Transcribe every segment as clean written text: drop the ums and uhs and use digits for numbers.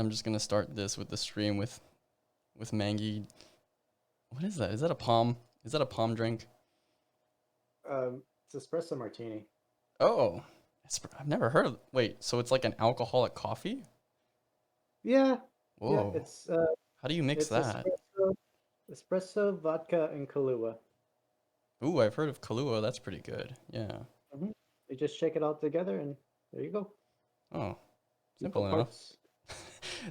I'm just gonna start this with the stream with Mangi. What is that? Is that a palm? Is that a palm drink? It's espresso martini. Oh, I've never heard of. Wait, so it's like an alcoholic coffee? Yeah, yeah. Whoa, It's how do you mix it's that? espresso, vodka, and Kahlua. Ooh, I've heard of Kahlua. That's pretty good. Yeah. hmm You just shake it all together, and there you go. Oh, Equal simple enough. parts.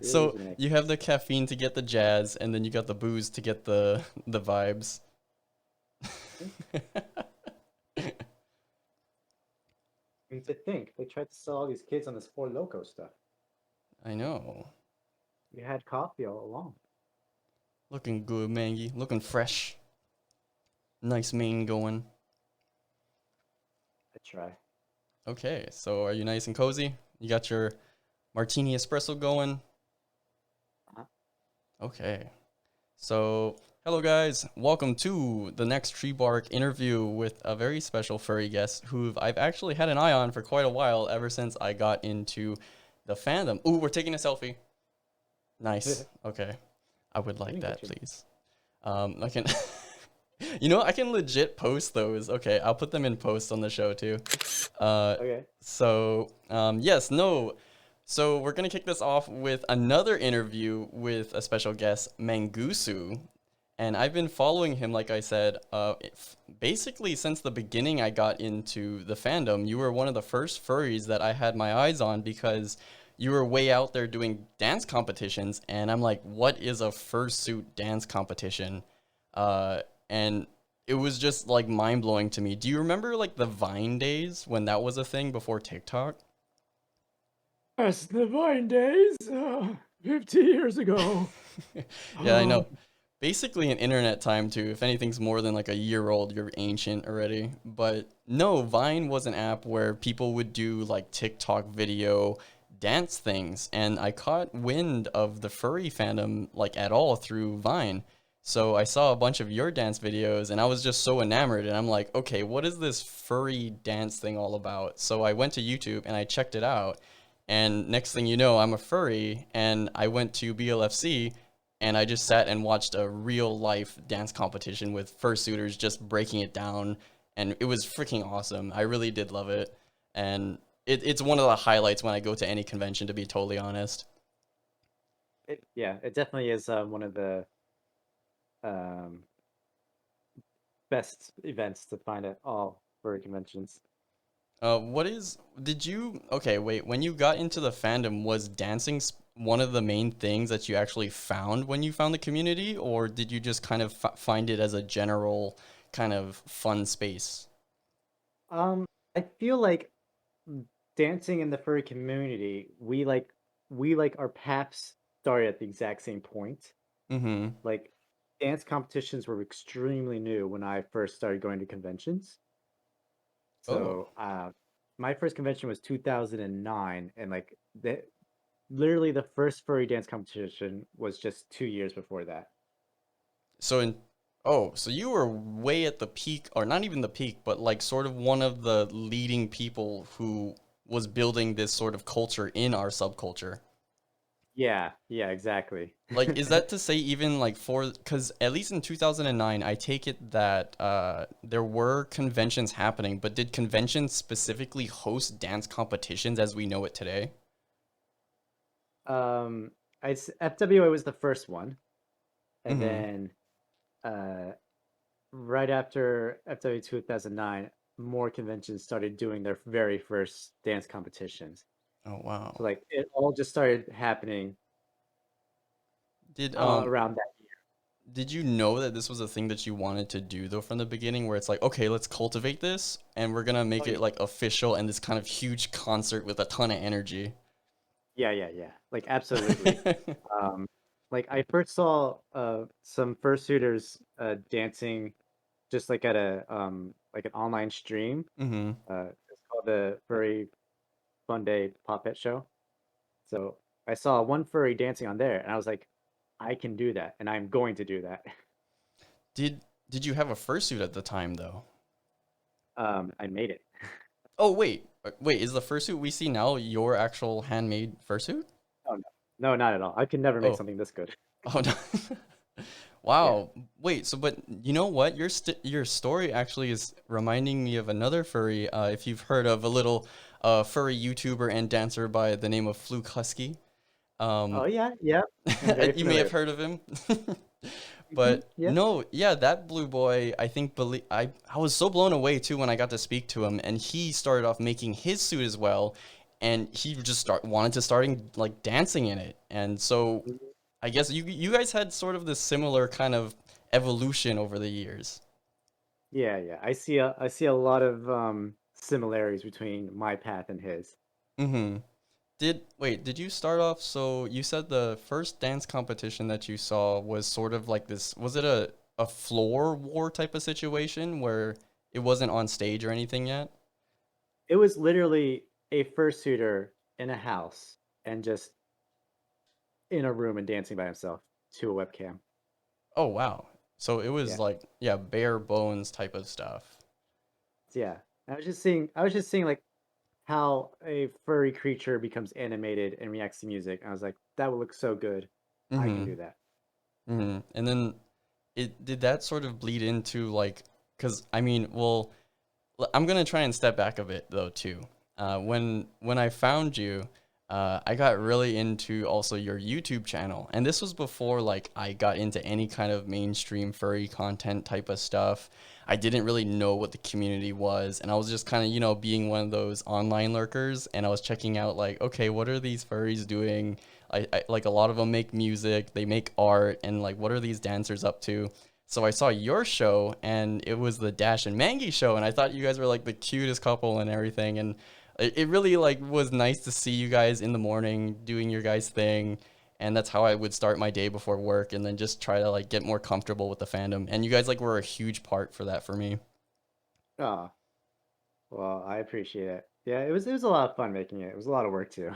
Really So easy to make. you have the caffeine to get the jazz, and then you got the booze to get the vibes. Mhm. I mean, to think they tried to sell all these kids on this Four Loco stuff. I know. You had coffee all along. Looking good, Mangy. Looking fresh. Nice mane going. I try. Okay, so are you nice and cozy? You got your martini espresso going? Uh-huh. Okay. So, hello guys. Welcome to the next TreeBark interview with a very special furry guest who I've actually had an eye on for quite a while ever since I got into the fandom. Ooh, we're taking a selfie. Nice. Okay. I would I like didn't that, get you. please. I can I can legit post those. Okay, I'll put them in post on the show too. Uh, Okay. yes, no. So we're gonna kick this off with another interview with a special guest, Mangusu, and I've been following him, like I said, basically since the beginning. I got into the fandom. You were one of the first furries that I had my eyes on because you were way out there doing dance competitions, and I'm like, what is a fursuit dance competition? And it was just like mind blowing to me. Do you remember like the Vine days when that was a thing before TikTok? Yes, the Vine days, 50 years ago. Yeah, I Oh, know. Basically, in internet time too. If anything's more than like a year old, you're ancient already. But no, Vine was an app where people would do like TikTok video dance things, and I caught wind of the furry fandom like at all through Vine. So I saw a bunch of your dance videos, and I was just so enamored. And I'm like, okay, what is this furry dance thing all about? So I went to YouTube and I checked it out. And next thing you know, I'm a furry, and I went to BLFC and I just sat and watched a real life dance competition with fursuiters just breaking it down, and it was freaking awesome. I really did love it, and it's one of the highlights when I go to any convention, to be totally honest. yeah, it definitely is one of the um, best events to find at all furry conventions. What is did you okay? Wait, when you got into the fandom, was dancing one of the main things that you actually found when you found the community, or did you just kind of find it as a general kind of fun space? Um, I feel like dancing in the furry community, we like our paths started at the exact same point. Mm-hmm. Like dance competitions were extremely new when I first started going to conventions. Oh. So, my first convention was 2009, and like the literally the first furry dance competition was just 2 years before that. So in Oh, so you were way at the peak, or not even the peak, but like sort of one of the leading people who was building this sort of culture in our subculture. Yeah, yeah, exactly. Like, is that to say even like because at least in 2009, I take it that there were conventions happening, but did conventions specifically host dance competitions as we know it today? Um, FWA was the first one, and Mm-hmm. then uh, right after FW 2009, more conventions started doing their very first dance competitions. Oh So wow. like it all just started happening Did around that. Did you know that this was a thing that you wanted to do though from the beginning, where it's like, okay, let's cultivate this and we're gonna Oh make yeah, it like official and this kind of huge concert with a ton of energy? yeah, yeah, yeah. Like absolutely. Um, like I first saw some fursuiters dancing just like at a like an online stream. Mm-hmm. It's called the Furry Fun Day Puppet Show. So I saw one furry dancing on there, and I was like, I can do that, and I'm going to do that. Did you have a fursuit at the time though? I made it. Oh wait, wait, is the fursuit we see now your actual handmade fursuit? Oh no, No, not at all. I could never make Oh, something this good. oh no. Yeah. Wow. Wait, so but you know what? Your story actually is reminding me of another furry. If you've heard of a little furry YouTuber and dancer by the name of Fluke Husky. Oh Um, yeah, yeah. I'm very you may familiar have with it. heard of him. But Yeah. no, yeah, that blue boy, I think I was so blown away too when I got to speak to him, and he started off making his suit as well, and he just wanted to starting like dancing in it. And so Mhm. I guess you guys had sort of this similar kind of evolution over the years. Yeah, yeah. I see a lot of similarities between my path and his. Mm-hmm. Did you start off, so you said the first dance competition that you saw was sort of like this, was it a floor war type of situation where it wasn't on stage or anything yet? It was literally a fursuiter in a house and just in a room and dancing by himself to a webcam. Oh wow. So it was Yeah. like, yeah, bare bones type of stuff. Yeah. I was just seeing like how a furry creature becomes animated and reacts to music. I was like, that would look so good. I can Mm-hmm. do that. Mm-hmm. And then it did that sort of bleed into like, because I mean, well, I'm gonna try and step back a bit though too. When I found you, I got really into also your YouTube channel, and this was before like I got into any kind of mainstream furry content type of stuff. I didn't really know what the community was, and I was just kind of being one of those online lurkers, and I was checking out like, okay, what are these furries doing? I like a lot of them make music, they make art, and like what are these dancers up to? So I saw your show, and it was the Dash and Mangy show, and I thought you guys were like the cutest couple and everything, and it really like was nice to see you guys in the morning doing your guys thing, and that's how I would start my day before work, and then just try to like get more comfortable with the fandom. And you guys like were a huge part for that for me. Ah, well, I appreciate it. Yeah, it was a lot of fun making it. It was a lot of work too.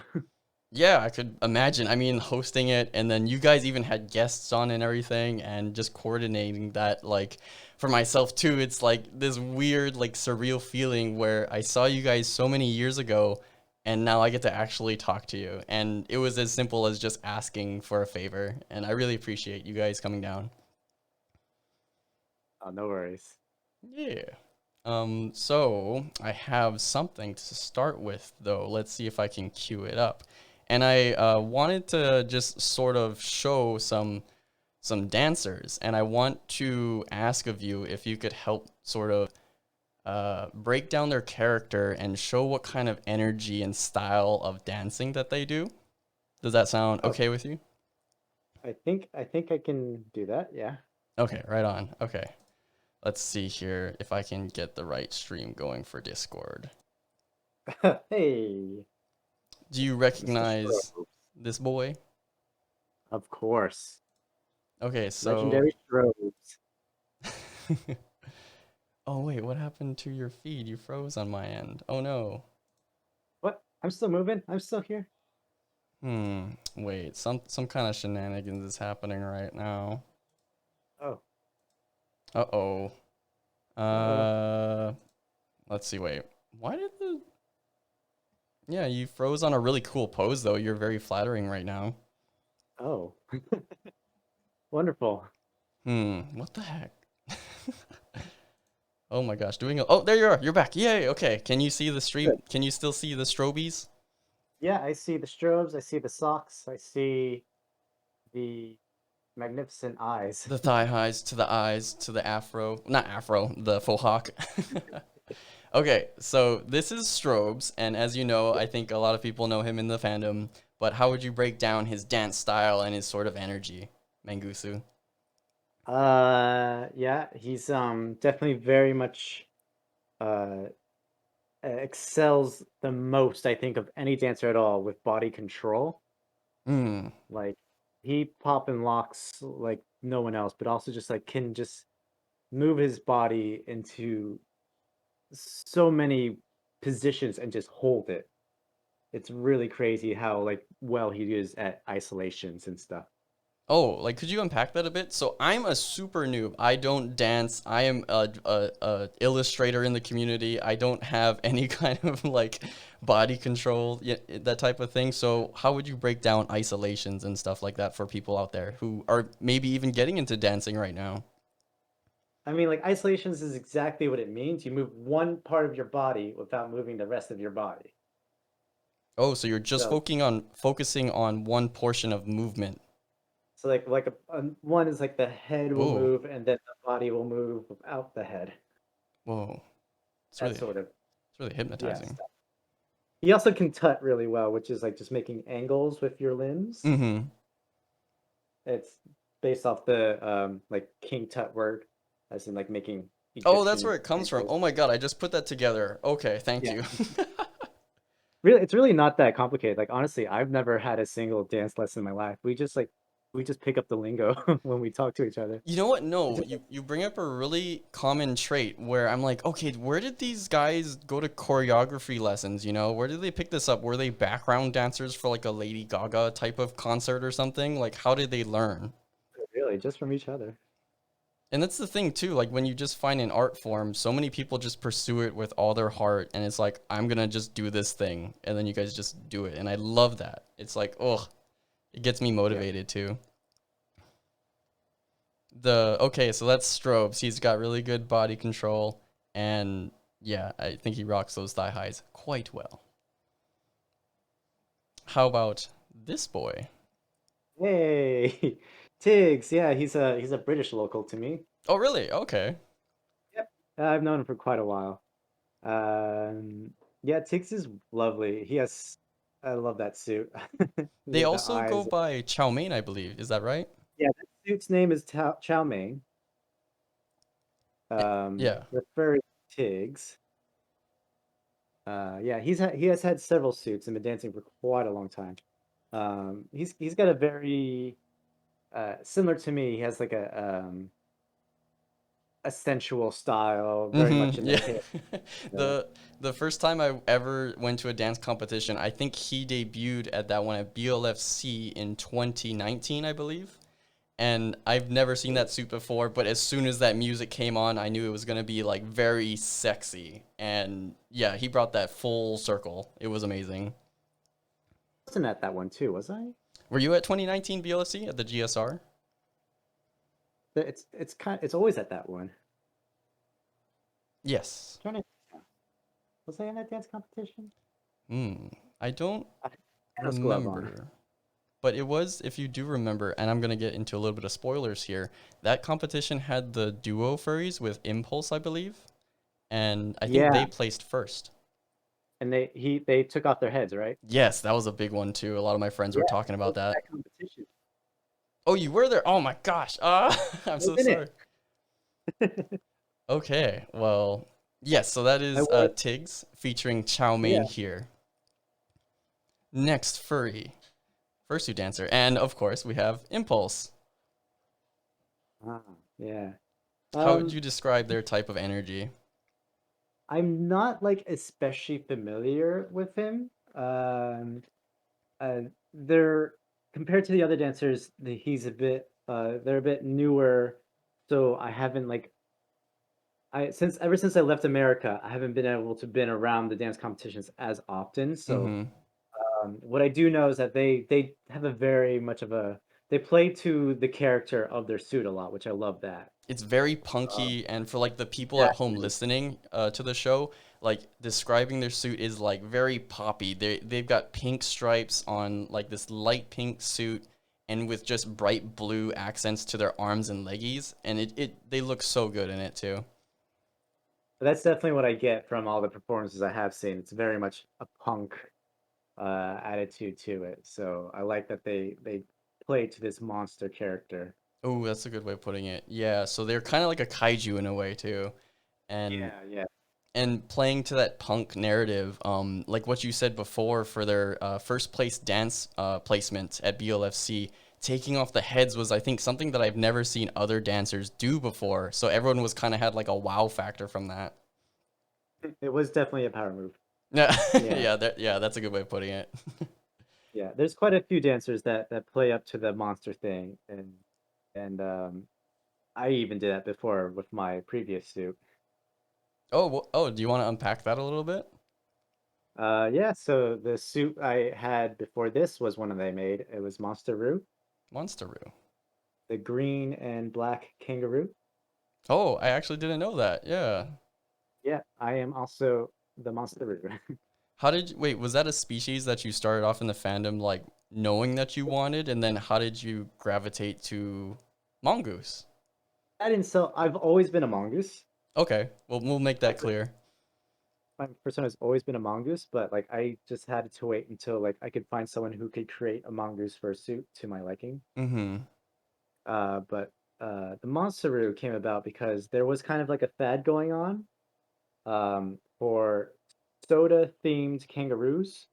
Yeah, I could imagine. I mean, hosting it, and then you guys even had guests on and everything, and just coordinating that. Like, for myself too, it's like this weird, like, surreal feeling where I saw you guys so many years ago, and now I get to actually talk to you. And it was as simple as just asking for a favor, and I really appreciate you guys coming down. Oh, no worries. Yeah. So I have something to start with, though. Let's see if I can cue it up. And I wanted to just sort of show some dancers, and I want to ask of you if you could help sort of break down their character and show what kind of energy and style of dancing that they do. Does that sound Oh, okay with you? I think I can do that. Yeah. Okay, right on. Okay. Let's see here if I can get the right stream going for Discord. Hey, Do you Mr. recognize Strobes. this boy? Of course. Okay, so Legendary Strobes. oh wait, what happened to your feed? You froze on my end. Oh no. What? I'm still moving. I'm still here. Wait, some kind of shenanigans is happening right now. Oh, Uh-oh. uh-oh. Uh, let's see, wait. Why did the Yeah, you froze on a really cool pose though. You're very flattering right now. Oh, wonderful. What the heck? Oh my gosh, oh, there you are. You're back. Yay. Okay. Can you see the stream? Good. Can you still see the strobies? Yeah, I see the strobes. I see the socks. I see the magnificent eyes. The thigh highs to the eyes to the afro, not afro, the faux hawk. Okay, so this is Strobes, and as you know, I think a lot of people know him in the fandom. But how would you break down his dance style and his sort of energy, Mangusu? Yeah, he's definitely very much uh excels the most, I think, of any dancer at all with body control. Hmm. Like he pop and locks like no one else, but also just like can just move his body into so many positions and just hold it. It's really crazy how like well he is at isolations and stuff. Oh, like could you unpack that a bit? So I'm a super noob. I don't dance. I am a illustrator in the community. I don't have any kind of like body control, that type of thing. So how would you break down isolations and stuff like that for people out there who are maybe even getting into dancing right now? I mean, like isolations is exactly what it means. You move one part of your body without moving the rest of your body. Oh, so you're just So, focusing on one portion of movement. so like one is like the head will Oh, move and then the body will move without the head. whoa. It's That really sort of, it's really yeah, hypnotizing. stuff. He also can tut really well, which is like just making angles with your limbs. Mm-hmm. It's based off the like king tut word, as in like making Oh, that's Egyptian where it comes from. angles. Oh my God, I just put that together. Okay, thank Yeah. you. Really, it's really not that complicated. Like honestly, I've never had a single dance lesson in my life. We just pick up the lingo when we talk to each other. You know what? It's No, just, you bring up a really common trait where I'm like, okay, where did these guys go to choreography lessons? Where did they pick this up? Were they background dancers for like a Lady Gaga type of concert or something? Like, how did they learn? really just from each other. And that's the thing too, like when you just find an art form, so many people just pursue it with all their heart and it's like, I'm gonna just do this thing, and then you guys just do it. And I love that. It's like, oh, it gets me Yeah. motivated too. Okay, so that's Strobes. He's got really good body control, and yeah, I think he rocks those thigh highs quite well. How about this boy? Hey, Tiggs. Yeah, he's a British local to me. Oh, really? Okay. Yep. I've known him for quite a while. Um, yeah, Tiggs is lovely. I love that suit. They The also go eyes. by Chow Mein, I believe. Is that right? Yeah, that suit's name is Chow Mein. Yeah. The furry Tiggs. Yeah, he has had several suits and been dancing for quite a long time. He's got a very similar to me. He has like a sensual style, very much in the Yeah. hip. Uh, The first time I ever went to a dance competition, I think he debuted at that one at BLFC in 2019, I believe. And I've never seen that suit before, but as soon as that music came on, I knew it was gonna be like very sexy. And yeah, he brought that full circle. It was amazing. wasn't at that one too, was I? Were you at 2019 BLFC at the GSR? It's always at that one. Yes. Trying to was I in that dance competition? Hmm. I don't I middle school I won. remember. But it was, if you do remember, and I'm gonna get into a little bit of spoilers here, that competition had the duo furries with Impulse, I believe, and I think they Yeah, placed first. and they took off their heads, right? Yes, that was a big one too. A lot of my friends Yeah, were talking I about was at that. that competition. Oh, you were there? Oh my gosh. I'm I was so in sorry. it. Okay, well, yes, so that I is was. Tiggs featuring Chow Mein Yeah. here. Next, Furry, fursuit dancer. And of course, we have Impulse. Ah, yeah. How would Um, you describe their type of energy? I'm not like especially familiar with him. Uh, they're compared to the other dancers, he's a bit they're a bit newer, so I haven't like I since ever since I left America, I haven't been able to been around the dance competitions as often. So Mm-hmm. what I do know is that they have a very much of a they play to the character of their suit a lot, which I love that. It's very Uh, punky, and for like the people at home exactly. listening to the show, like describing their suit is like very poppy. They've got pink stripes on like this light pink suit, and with just bright blue accents to their arms and leggies, and it they look so good in it too. But that's definitely what I get from all the performances I have seen. It's very much a punk attitude to it. So I like that they play to this monster character. Oh, that's a good way of putting it. Yeah, so they're kind of like a kaiju in a way too, and Yeah, yeah. playing to that punk narrative, like what you said before for their first place dance placement at BLFC, taking off the heads was, I think, something that I've never seen other dancers do before. So everyone was kind of had like a wow factor from that. It was definitely a power move. Yeah, Yeah. yeah, that's a good way of putting it. Yeah, there's quite a few dancers that play up to the monster thing, and I even did that before with my previous suit. Oh, oh, do you want to unpack that a little bit? Yeah, so the suit I had before this was one that I made. It was Monster Roo, Monsteroo. the green and black kangaroo. Oh, I actually didn't know that. Yeah. Yeah, I am also the Monster Roo. How did you, wait, was that a species that you started off in the fandom like knowing that you wanted, and then how did you gravitate to mongoose? I didn't sell. I've always been a mongoose. Okay, well we'll make that Like clear. my persona has always been a mongoose, but like I just had to wait until like I could find someone who could create a mongoose fursuit to my liking. Mm-hmm. But the Monsteru came about because there was kind of like a fad going on for soda themed kangaroos.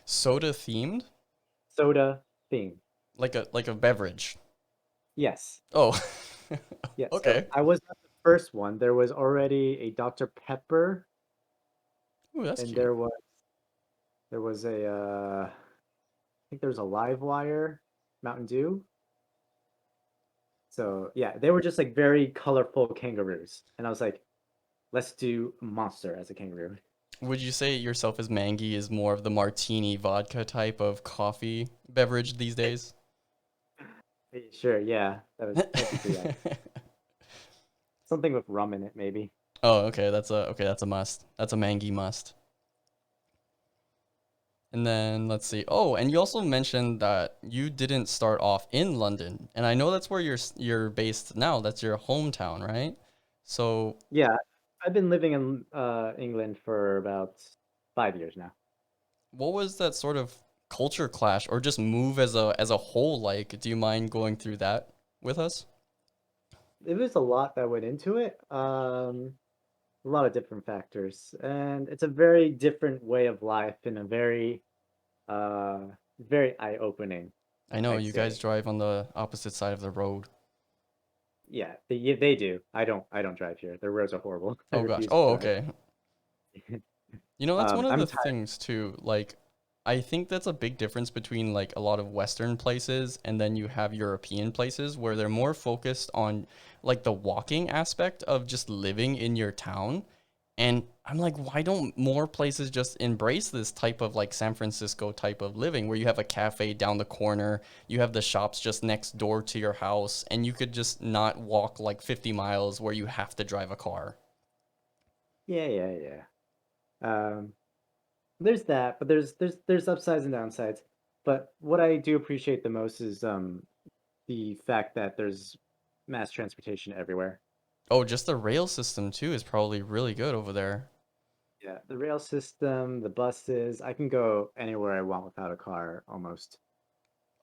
Soda themed? Soda theme. Like a beverage. Yes. Oh. Yeah. So Okay. I was not the first one. There was already a Dr. Pepper, Ooh, that's and cute. there was a I think there was a Live Wire Mountain Dew. So yeah, they were just like very colorful kangaroos. And I was like, let's do Monster as a kangaroo. Would you say yourself as Mangy is more of the martini vodka type of coffee beverage these days? Sure, yeah, that was technically accurate. Something with rum in it, maybe. Oh, okay, that's a must. That's a Mangy must. And then let's see. Oh, and you also mentioned that you didn't start off in London, and I know that's where you're based now. That's your hometown, right? So, Yeah, I've been living in England for about 5 years now. what was that sort of culture clash or just move as a whole like? Do you mind going through that with us? There was a lot that went into it, a lot of different factors, and it's a very different way of life and a uh, very eye-opening, I know I'd you guys say. drive on the opposite side of the road. Yeah, they do. I don't drive here. The roads are horrible. I Oh gosh. refuse to Oh, drive. okay. You know, that's one of I'm the tired. things too. Like, I think that's a big difference between like a lot of Western places and then you have European places where they're more focused on like the walking aspect of just living in your town. And I'm like, why don't more places just embrace this type of like San Francisco type of living where you have a cafe down the corner, you have the shops just next door to your house, and you could just not walk like 50 miles where you have to drive a car? Yeah, yeah, yeah. Um, there's that, but there's upsides and downsides. But what I do appreciate the most is the fact that there's mass transportation everywhere. Oh, just the rail system too is probably really good over there. Yeah, the rail system, the buses, I can go anywhere I want without a car almost.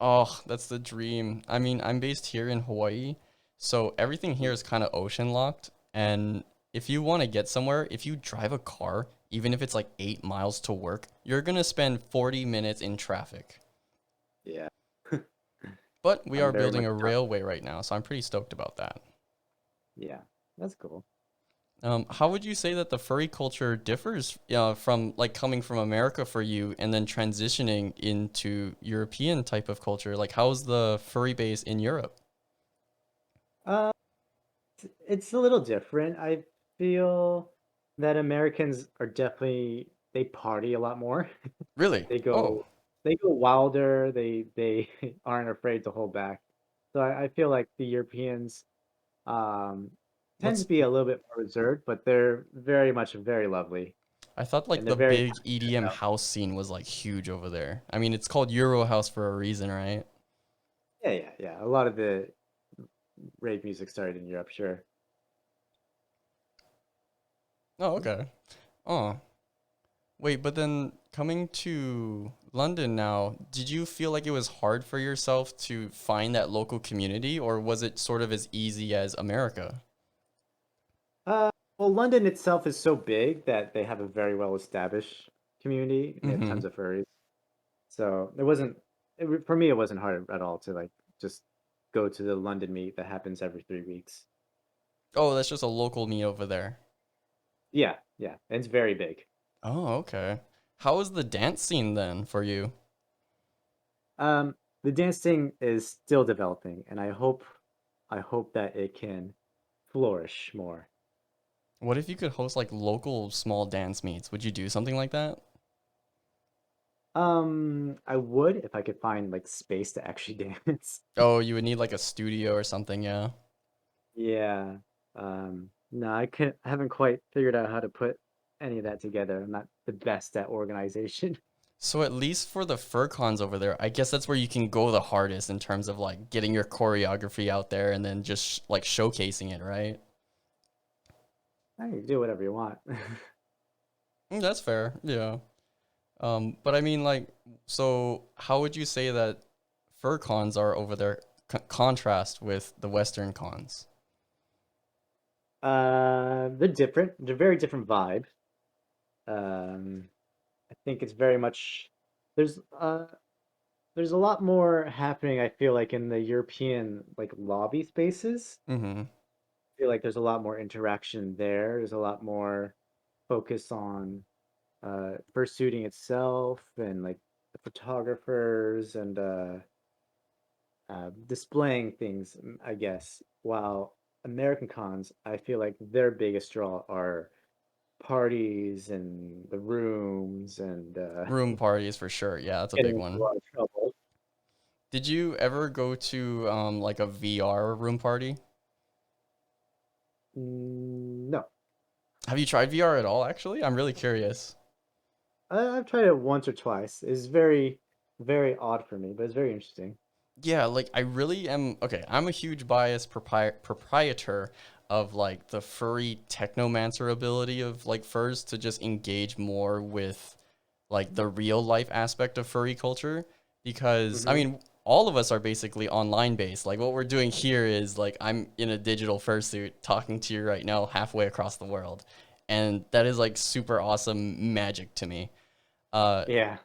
Oh, that's the dream. I mean, I'm based here in Hawaii, so everything here Mm. is kind of ocean locked. And if you want to get somewhere, if you drive a car, even if it's like 8 miles to work, you're gonna spend 40 minutes in traffic. Yeah. But we I'm are very building much a down. railway right now, so I'm pretty stoked about that. Yeah, that's cool. How would you say that the furry culture differs from like coming from America for you and then transitioning into European type of culture? Like, how's the furry base in Europe? Uh, it's a little different. I feel that Americans are definitely they party a lot more. Really? They Oh, go they go wilder. They aren't afraid to hold back. So I feel like the Europeans um tend to what's be a little bit more reserved, but they're very much very lovely I thought like and they're the very big EDM house scene was like huge over there. I mean, it's called Euro House for a reason, right? yeah, yeah, yeah. A lot of the rave music started in Europe, sure. Oh, okay. Oh, wait, but then coming to London now, did you feel like it was hard for yourself to find that local community, or was it sort of as easy as America? Uh, well, London itself is so big that they have a very well established community and they have Mm-hmm. tons of furries. So for me, it wasn't hard at all to like just go to the London meet that happens every 3 weeks. Oh, that's just a local meet over there. Yeah, yeah, and it's very big. Oh, okay. How was the dance scene then for you? The dancing is still developing, and I hope that it can flourish more. What if you could host like local small dance meets? Would you do something like that? I would if I could find like space to actually dance. Oh, you would need like a studio or something, yeah. Yeah. No, I haven't quite figured out how to put any of that together. I'm not the best at organization. So at least for the fur cons over there, I guess that's where you can go the hardest in terms of like getting your choreography out there and then just like showcasing it, right? I can do whatever you want. That's fair, yeah. But I mean, like, so how would you say that fur cons are over there contrast with the Western cons? They're different. They're very different vibe. Um, I think it's very much there's uh there's a lot more happening, I feel like, in the European like lobby spaces. Mm-hmm. I feel like there's a lot more interaction there. There's a lot more focus on fursuiting itself and like the photographers and displaying things, I guess. While American cons, I feel like their biggest draw are parties and the rooms and Room parties for sure. Yeah, that's a getting big into a one. lot of trouble. Did you ever go to like a VR room party? No, Have you tried VR at all, actually? I'm really curious. I've tried it once or twice. It's very, very odd for me, but it's very interesting. Yeah, like I really am. Okay, I'm a huge bias proprietor of like the furry technomancer ability of like furs to just engage more with like the real life aspect of furry culture because I Hmm. mean all of us are basically online based. Like what we're doing here is like I'm in a digital fursuit talking to you right now halfway across the world. And that is like super awesome magic to me. Uh, Yeah.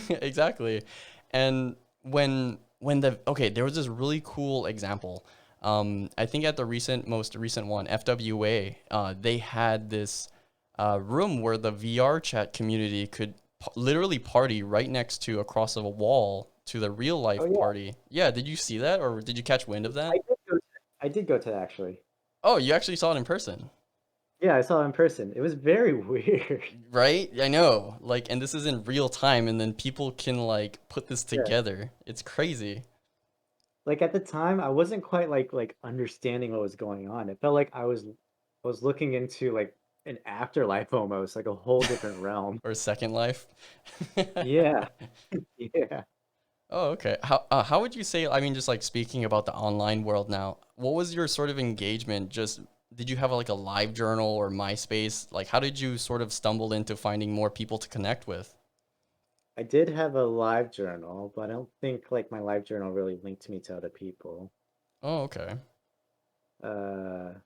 exactly. And when the okay, there was this really cool example. I think at the most recent one, FWA, they had this room where the VR chat community could literally party right next to across a wall to the real Oh life yeah. party. Yeah, did you see that or did you catch wind of I that? did go to, I did go to that actually. Oh, you actually saw it in person. Yeah, I saw it in person. It was very weird. Right? I know. Like, and this is in real time, and then people can like put this Yeah. together. It's crazy. Like at the time, I wasn't quite like understanding what was going on. It felt like I was looking into like an afterlife almost, like a whole different realm. Or Second Life. Yeah. Yeah. Oh, okay. How would you say, I mean, just like speaking about the online world now, what was your sort of engagement? Just did you have like a live journal or MySpace? Like, how did you sort of stumble into finding more people to connect with? I did have a live journal, but I don't think like my live journal really linked me to other people. Oh, okay.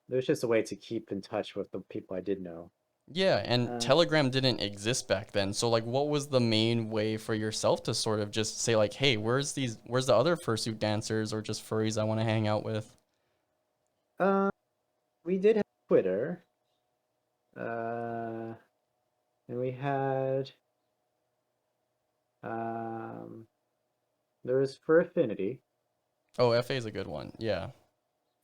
It was just a way to keep in touch with the people I did know. Yeah, and Uh, Telegram didn't exist back then. So like what was the main way for yourself to sort of just say like, "Hey, where's the other fursuit dancers or just furries I want to hang out with?" uh, we did have Twitter, uh, and we had um, there was for Affinity. Oh, FA is a good one. Yeah.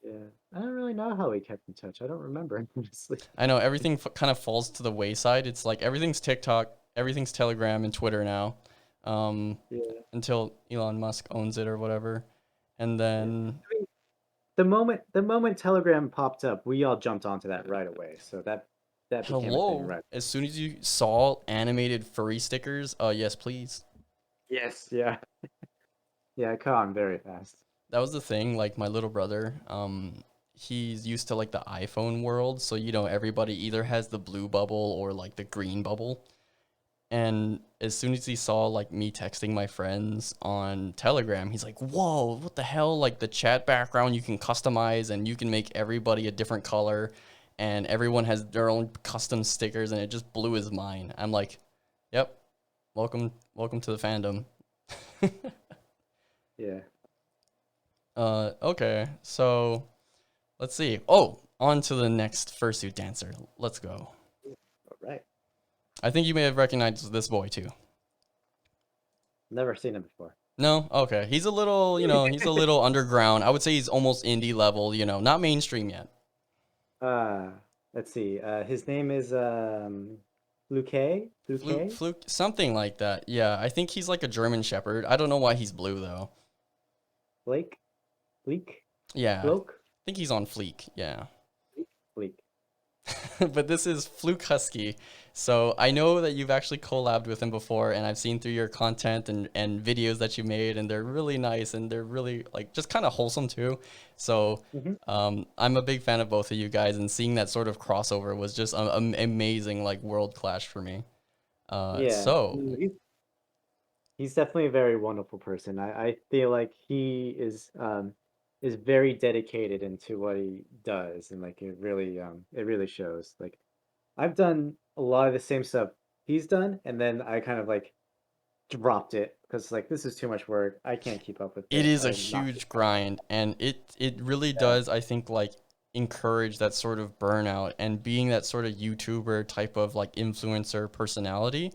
Yeah, I don't really know how we kept in touch. I don't remember honestly. I know everything kind of falls to the wayside. It's like everything's TikTok, everything's Telegram and Twitter now, um, Yeah, until Elon Musk owns it or whatever. And yeah. then, I mean, the moment Telegram popped up, we all jumped onto that right away. So that became a thing hello, right. as soon as you saw animated furry stickers, yes, please. Yes, yeah, yeah. It caught on very fast. That was the thing. Like my little brother, he's used to like the iPhone world, so you know everybody either has the blue bubble or like the green bubble. And as soon as he saw like me texting my friends on Telegram, he's like, "Whoa, what the hell? Like the chat background you can customize and you can make everybody a different color and everyone has their own custom stickers," and it just blew his mind. I'm like, "Yep, welcome to the fandom." Yeah. Okay. So, let's see. Oh, on to the next fursuit dancer. Let's go. All right. I think you may have recognized this boy too. Never seen it before. No? Okay. He's a little, he's a little underground. I would say he's almost indie level, not mainstream yet. Uh, let's see. His name is Luke. Fluke, Luke. Fluke, something like that. Yeah, I think he's like a German Shepherd. I don't know why he's blue though. Blake. Bleak. Yeah, I Bloke. think he's on Fleek. Yeah. Bleak. But this is Fluke Husky. So I know that you've actually collabed with him before, and I've seen through your content and videos that you made, and they're really nice and they're really like just kind of wholesome too. So Hmm. I'm a big fan of both of you guys, and seeing that sort of crossover was just an amazing like world clash for me. Yeah. So No, he's definitely a very wonderful person. I feel like he is very dedicated into what he does, and like it really shows. Like I've done a lot of the same stuff he's done, and then I kind of like dropped it because like this is too much work. I can't keep up with it it. is a I'm not. huge grind, and it really Yeah. does, I think, like encourage that sort of burnout, and being that sort of YouTuber type of like influencer personality,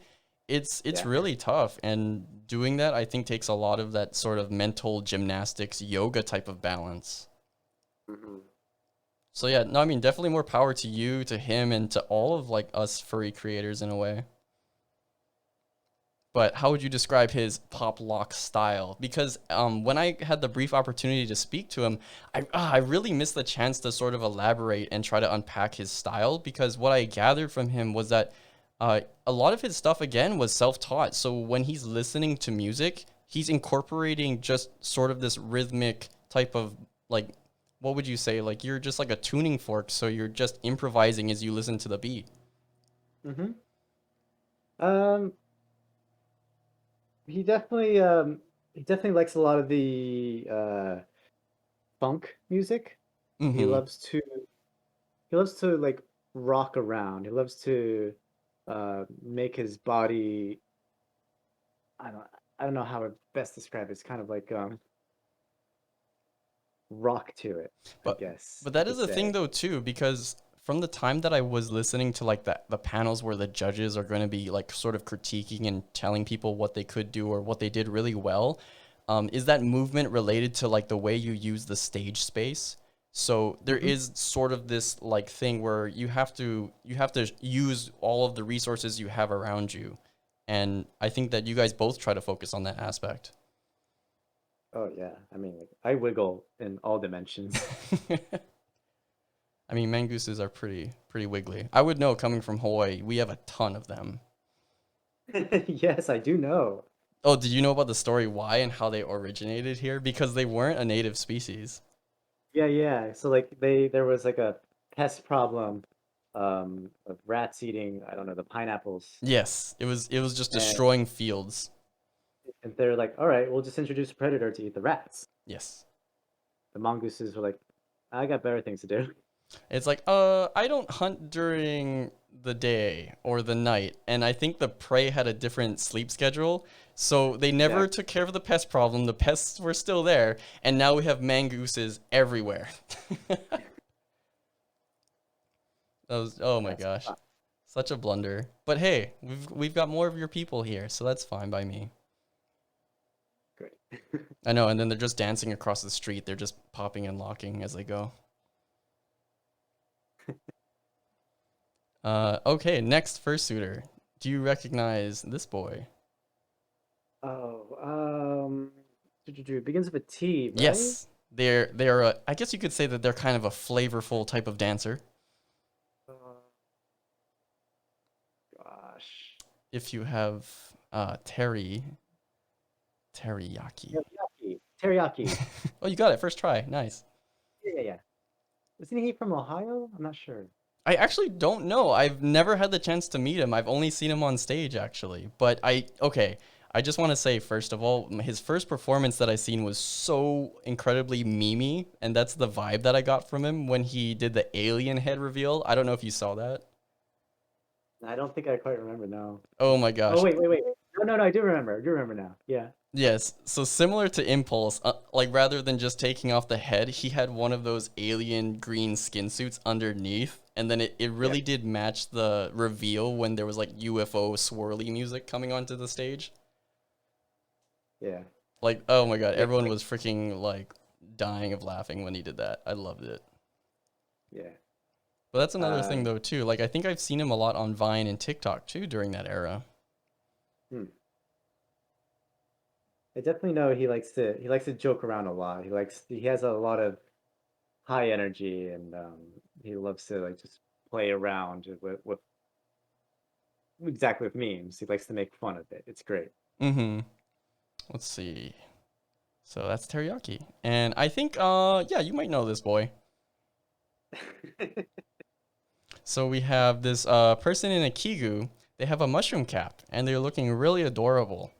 it's Yeah. really tough, and doing that I think takes a lot of that sort of mental gymnastics yoga type of balance. Hmm. So yeah, no, I mean, definitely more power to you, to him, and to all of like us furry creators in a way. But how would you describe his pop lock style? Because when I had the brief opportunity to speak to him, I really missed the chance to sort of elaborate and try to unpack his style. Because what I gathered from him was that a lot of his stuff again was self-taught. So when he's listening to music, he's incorporating just sort of this rhythmic type of like, what would you say? Like you're just like a tuning fork, so you're just improvising as you listen to the beat. Hmm. Um, he definitely he definitely likes a lot of the funk music. He Mm-hmm. loves to he loves to like rock around. He loves to make his body I don't I don't know how to best describe it. It's kind of like rock to it, I But guess but you that is could a thing say. though too, because from the time that I was listening to like the panels where the judges are going to be like sort of critiquing and telling people what they could do or what they did really well, is that movement related to like the way you use the stage space? So there Hmm. is sort of this like thing where you have to use all of the resources you have around you, and I think that you guys both try to focus on that aspect. Oh yeah, I mean like I wiggle in all dimensions. I mean, mangooses are pretty wiggly. I would know coming from Hawaii. We have a ton of them. Yes, I do know. Oh, did you know about the story why and how they originated here? Because they weren't a native species. Yeah, yeah. So like there was like a pest problem of rats eating, I don't know, the pineapples. Yes, it was just And destroying fields. they're like, all right, we'll just introduce a predator to eat the rats. Yes. The mongooses were like, I got better things to do. It's like, I don't hunt during the day or the night, and I think the prey had a different sleep schedule, so they never Exactly. took care of the pest problem. The pests were still there, and now we have mangooses everywhere. That was, oh my That's gosh. Such a blunder. But hey, we've got more of your people here, so that's fine by me. great. I know, and then they're just dancing across the street. They're just popping and locking as they go. Okay, next fursuiter. Do you recognize this boy? Oh, begins with a T, right? Yes, they're a, I guess you could say that they're kind of a flavorful type of dancer. Uh, gosh. If you have teriyaki. Teriyaki. Teriyaki. Oh, you got it. First try. Nice. Yeah, yeah, yeah. Isn't he from Ohio? I'm not sure. I actually don't know. I've never had the chance to meet him. I've only seen him on stage actually. But okay, I just want to say first of all, his first performance that I seen was so incredibly memey, and that's the vibe that I got from him when he did the alien head reveal. I don't know if you saw that. I don't think I quite remember, no. Oh my Oh, gosh. wait. No, no, no, I do remember. I do remember now. Yeah. Yes, so similar to Impulse, like rather than just taking off the head, he had one of those alien green skin suits underneath, and then it Yeah. really did match the reveal when there was like UFO swirly music coming onto the stage. Yeah. Like, oh my god, Yeah, everyone like was freaking like dying of laughing when he did that. I loved it. yeah. But that's another thing Um, though too. Like I think I've seen him a lot on Vine and TikTok too during that era. hmm. I definitely know he likes to joke around a lot. He has a lot of high energy and he loves to like just play around with exactly with memes. He likes to make fun of it. It's great. Mm-hmm. Let's see. So that's teriyaki. And I think yeah, you might know this boy. So we have this person in a kigu. They have a mushroom cap and they're looking really adorable.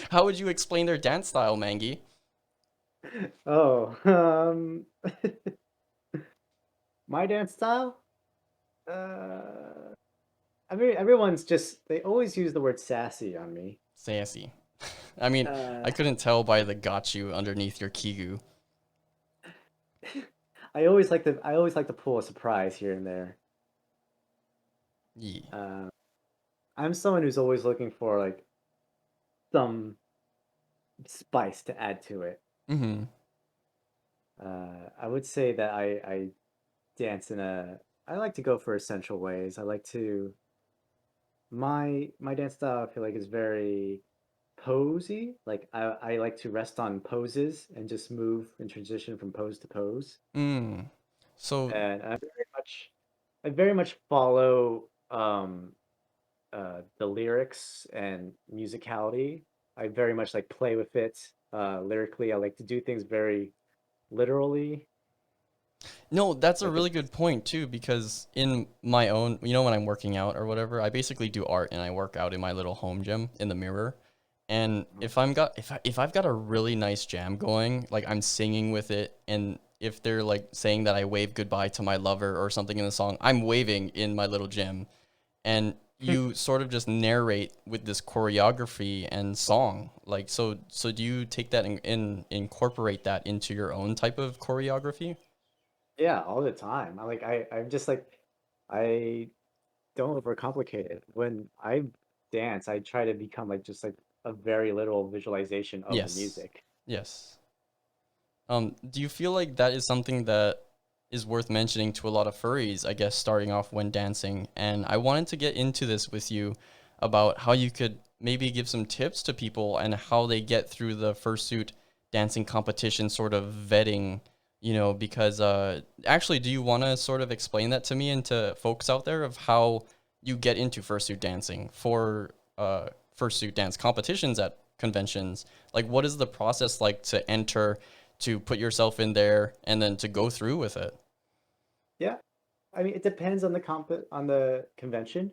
How would you explain their dance style, Mangi? Oh, my dance style? Uh, everyone's just they always use the word sassy on me. Sassy. I mean, Uh, I couldn't tell by the got you underneath your kigu. I always like to pull a surprise here and there. Yeah. Uh, I'm someone who's always looking for like some spice to add to it. Mm-hmm. I would say that I dance in a I like to go for essential ways. I like to my dance style I feel like is very posy. Like I like to rest on poses and just move and transition from pose to pose. Mm. So And I very much follow the lyrics and musicality. I very much like play with it lyrically. I like to do things very literally. no, that's a Like it's really good point too, because in my own, when I'm working out or whatever, I basically do art and I work out in my little home gym in the mirror. And if I've got a really nice jam going, like I'm singing with it, and if they're like saying that I wave goodbye to my lover or something in the song, I'm waving in my little gym, and you sort of just narrate with this choreography and song. Like so do you take that and incorporate that into your own type of choreography? yeah, all the time. I'm just like I don't overcomplicate it. When I dance, I try to become like just like a very literal visualization of the Yes. music. Yes. Do you feel like that is something that is worth mentioning to a lot of furries, I guess, starting off when dancing? And I wanted to get into this with you about how you could maybe give some tips to people and how they get through the fursuit dancing competition sort of vetting, because actually, do you want to sort of explain that to me and to folks out there of how you get into fursuit dancing for fursuit dance competitions at conventions? Like, what is the process like to enter? To put yourself in there and then to go through with it. Yeah, I mean it depends on on the convention.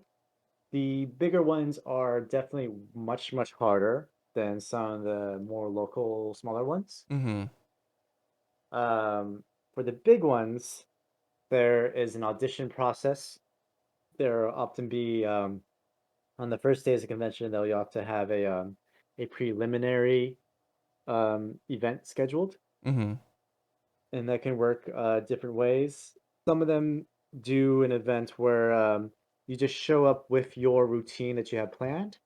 The bigger ones are definitely much harder than some of the more local, smaller ones. Mm-hmm. For the big ones, there is an audition process. There will often be on the first day of the convention, they'll you have to have a preliminary event scheduled, Mm-hmm. and that can work different ways. Some of them do an event where you just show up with your routine that you have planned.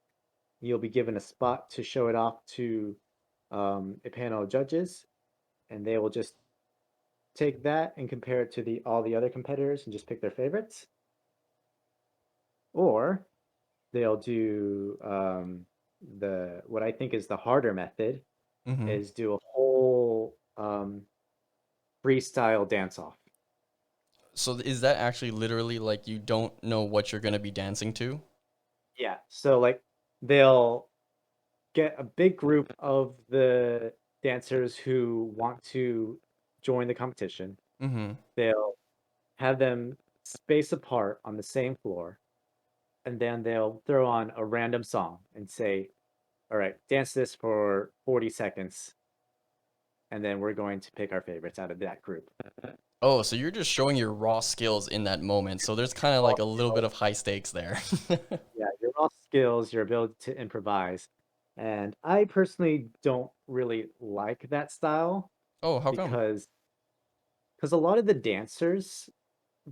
You'll be given a spot to show it off to a panel of judges, and they will just take that and compare it to the all the other competitors and just pick their favorites. Or they'll do the what I think is the harder method Mm-hmm. is do a whole freestyle dance off. So is that actually literally like you don't know what you're gonna be dancing to? Yeah. So like they'll get a big group of the dancers who want to join the competition. Mm-hmm. They'll have them space apart on the same floor, and then they'll throw on a random song and say, "All right, dance this for 40 seconds, and then we're going to pick our favorites out of that group." Oh, so you're just showing your raw skills in that moment. So there's kind of Raw like a little bit skills. of high stakes there. Yeah, your raw skills, your ability to improvise. And I personally don't really like that style Oh, how come? because a lot of the dancers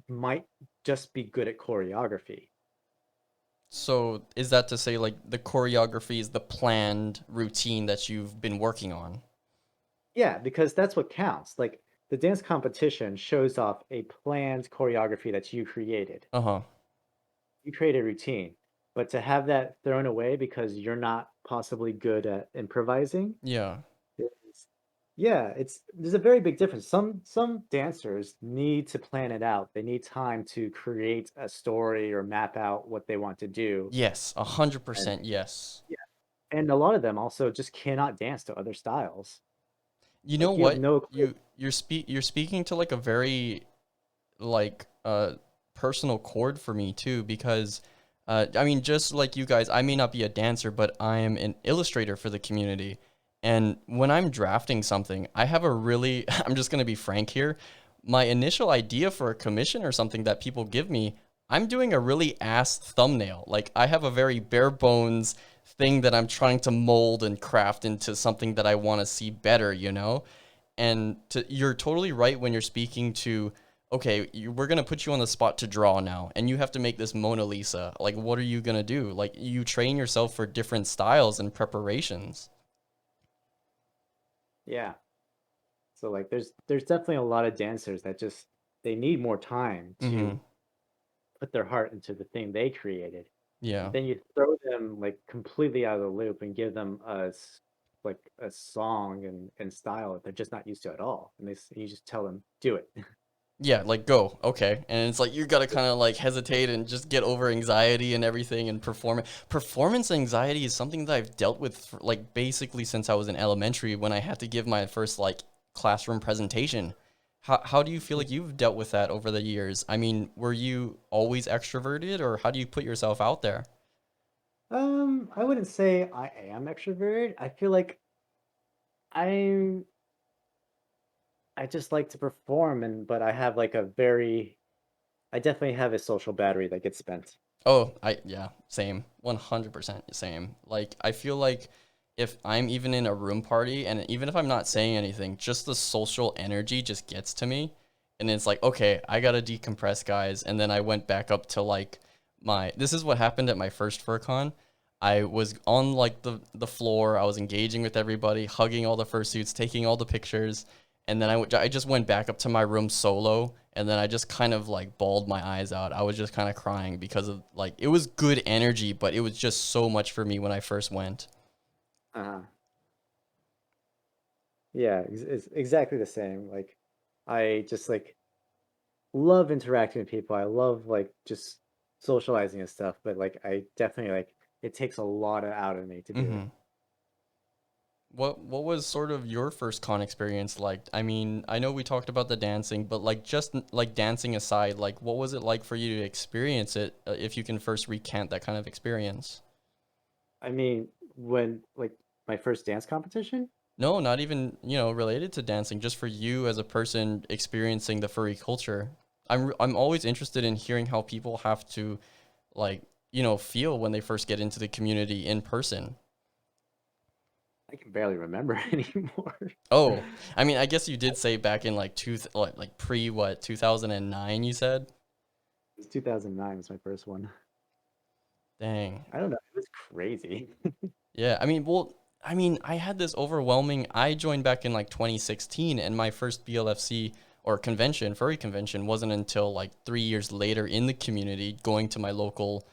might just be good at choreography. So is that to say like the choreography is the planned routine that you've been working on? Yeah, because that's what counts. Like the dance competition shows off a planned choreography that you created. Uh-huh. You create a routine, but to have that thrown away because you're not possibly good at improvising Yeah. is, yeah, it's there's a very big difference. Some dancers need to plan it out. They need time to create a story or map out what they want to do. Yes, And 100% yes. yeah, and a lot of them also just cannot dance to other styles. You know Like you have what? no clue. You're speaking to like a very like personal chord for me too because I mean just like you guys, I may not be a dancer, but I am an illustrator for the community. And when I'm drafting something, I have a really I'm just going to be frank here. My initial idea for a commission or something that people give me, I'm doing a really ass thumbnail. Like I have a very bare bones thing that I'm trying to mold and craft into something that I want to see better, you know? And you're totally right when you're speaking to, okay, we're gonna put you on the spot to draw now, and you have to make this Mona Lisa. Like, what are you gonna do? Like, you train yourself for different styles and preparations. Yeah. So like there's definitely a lot of dancers that just they need more time Mm-hmm. to put their heart into the thing they created. Yeah. Then you throw them like completely out of the loop and give them like a song and style that they're just not used to at all. And you just tell them, do it. Yeah, like go, okay, and it's like you gotta kind of like hesitate and just get over anxiety and everything and perform it. Performance anxiety is something that I've dealt with for, like basically since I was in elementary when I had to give my first like classroom presentation. How do you feel like you've dealt with that over the years? I mean, were you always extroverted or how do you put yourself out there? I wouldn't say I am extroverted. I feel like I I just like to perform but I have like I definitely have a social battery that gets spent. Oh, yeah, same. 100% same. Like I feel like if I'm even in a room party and even if I'm not saying anything, just the social energy just gets to me. And it's like, okay, I got to decompress, guys. And then I went back up to like my this is what happened at my first FurCon. I was on like the floor, I was engaging with everybody, hugging all the fursuits, taking all the pictures, and then I just went back up to my room solo and then I just kind of like bawled my eyes out. I was just kind of crying because of like it was good energy, but it was just so much for me when I first went. Uh-huh. Yeah, it's exactly the same. Like I just like love interacting with people. I love like just socializing and stuff, but like I definitely like it takes a lot out of me to do it. Hmm. What was sort of your first con experience like? I mean, I know we talked about the dancing, but like just like dancing aside, like what was it like for you to experience it? If you can first recant that kind of experience. I mean, when like my first dance competition, No, not even, related to dancing, just for you as a person experiencing the furry culture. I'm always interested in hearing how people have to like, feel when they first get into the community in person. I can barely remember anymore. Oh, I mean, I guess you did say back in like like pre what, 2009 you said? It was 2009 was my first one. Dang. I don't know. It was crazy. Yeah, I mean, well, I mean, I had this overwhelming. I joined back in like 2016, and my first BLFC or convention, furry convention, wasn't until like 3 years later in the community, going to my local,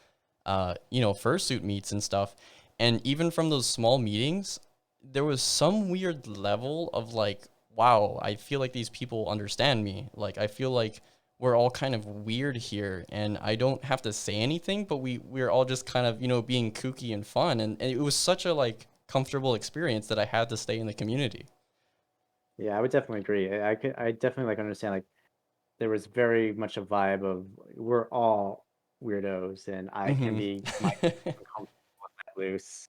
fursuit meets and stuff. And even from those small meetings, there was some weird level of like, wow, I feel like these people understand me. Like, I feel like we're all kind of weird here and I don't have to say anything, but we're all just kind of, being kooky and fun and it was such a like comfortable experience that I had to stay in the community. Yeah, I would definitely agree. I definitely like understand like there was very much a vibe of we're all weirdos and I can Hmm. be my uncomfortable let loose.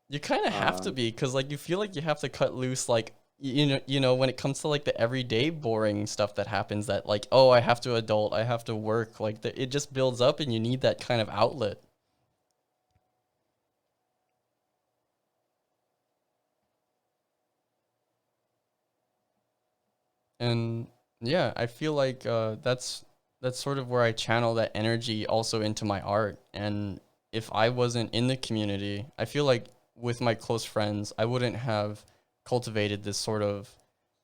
You kind of have to Um, be because like you feel like you have to cut loose like you know when it comes to like the everyday boring stuff that happens that like, oh, I have to adult, I have to work, like it just builds up and you need that kind of outlet. And yeah, I feel like that's sort of where I channel that energy also into my art. And if I wasn't in the community, I feel like with my close friends, I wouldn't have cultivated this sort of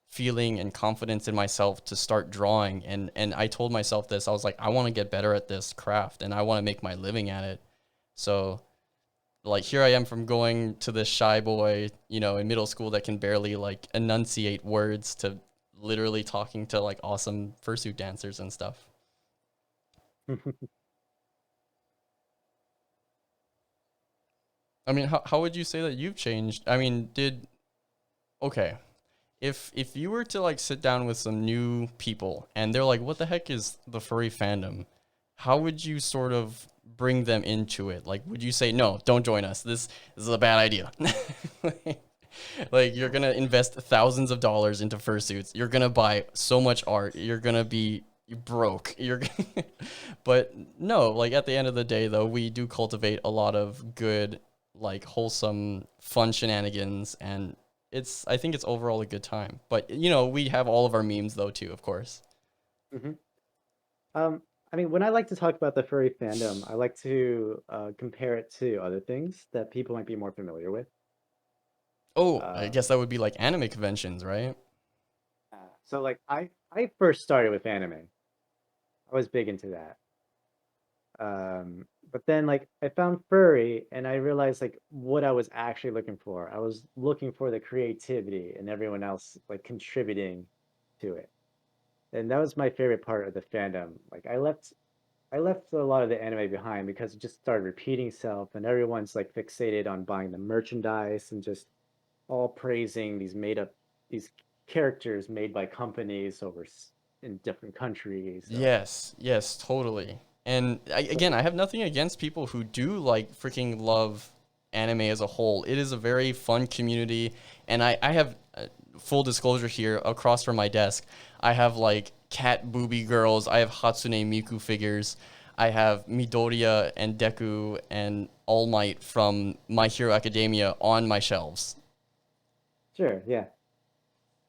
feeling and confidence in myself to start drawing. And I told myself this. I was like, I want to get better at this craft and I want to make my living at it. So like here I am from going to this shy boy, in middle school that can barely like enunciate words to literally talking to like awesome fursuit dancers and stuff. I mean, how would you say that you've changed? I mean, okay, if you were to like sit down with some new people and they're like, what the heck is the furry fandom? How would you sort of bring them into it? Like, would you say, no, don't join us? This is a bad idea. Like, you're gonna invest thousands of dollars into fursuits. You're gonna buy so much art. You're gonna be broke. But no, like at the end of the day, though, we do cultivate a lot of good, like wholesome, fun shenanigans, and I think it's overall a good time. But we have all of our memes though too, of course. Mhm. Um, I mean, when I like to talk about the furry fandom, I like to compare it to other things that people might be more familiar with. Oh, I Um, guess that would be like anime conventions, right? so like I first started with anime. I was big into that. But then like I found furry and I realized like what I was actually looking for. I was looking for the creativity and everyone else like contributing to it. And that was my favorite part of the fandom. Like I left a lot of the anime behind because it just started repeating itself and everyone's like fixated on buying the merchandise and just all praising these characters made by companies in different countries. So Yes, yes, totally. And again, I have nothing against people who do like freaking love anime as a whole. It is a very fun community, and I have full disclosure here across from my desk. I have like cat booby girls. I have Hatsune Miku figures. I have Midoriya and Deku and All Might from My Hero Academia on my shelves. sure, yeah.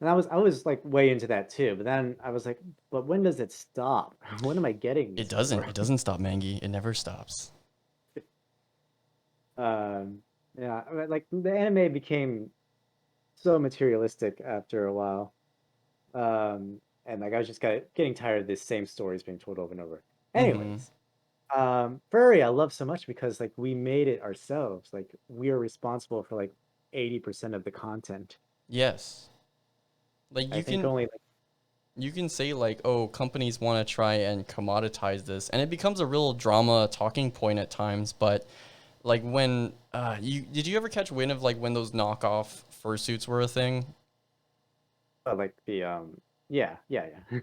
And I was like way into that too, but then I was like, but when does it stop? When am I getting It these doesn't. for? It doesn't stop, Mangi. It never stops. Um, yeah, like the anime became so materialistic after a while. And like I was just getting tired of this same stories being told over and over. Mm-hmm. Anyways, furry I love so much because like we made it ourselves. Like we are responsible for like 80% of the content. Yes. Like I think only like you can say like, oh, companies want to try and commoditize this, and it becomes a real drama talking point at times. But like when you did you ever catch wind of like when those knockoff fursuits were a thing? like the yeah, yeah, yeah.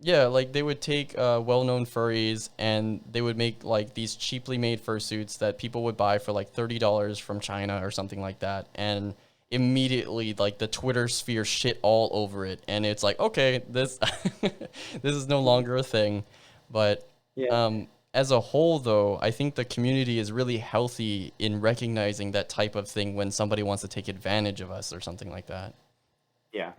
Yeah, like they would take well-known furries and they would make like these cheaply made fursuits that people would buy for like $30 from China or something like that, and immediately like the Twitter sphere shit all over it, and it's like, okay, this this is no longer a thing. But Yeah, as a whole, though, I think the community is really healthy in recognizing that type of thing when somebody wants to take advantage of us or something like that. yeah,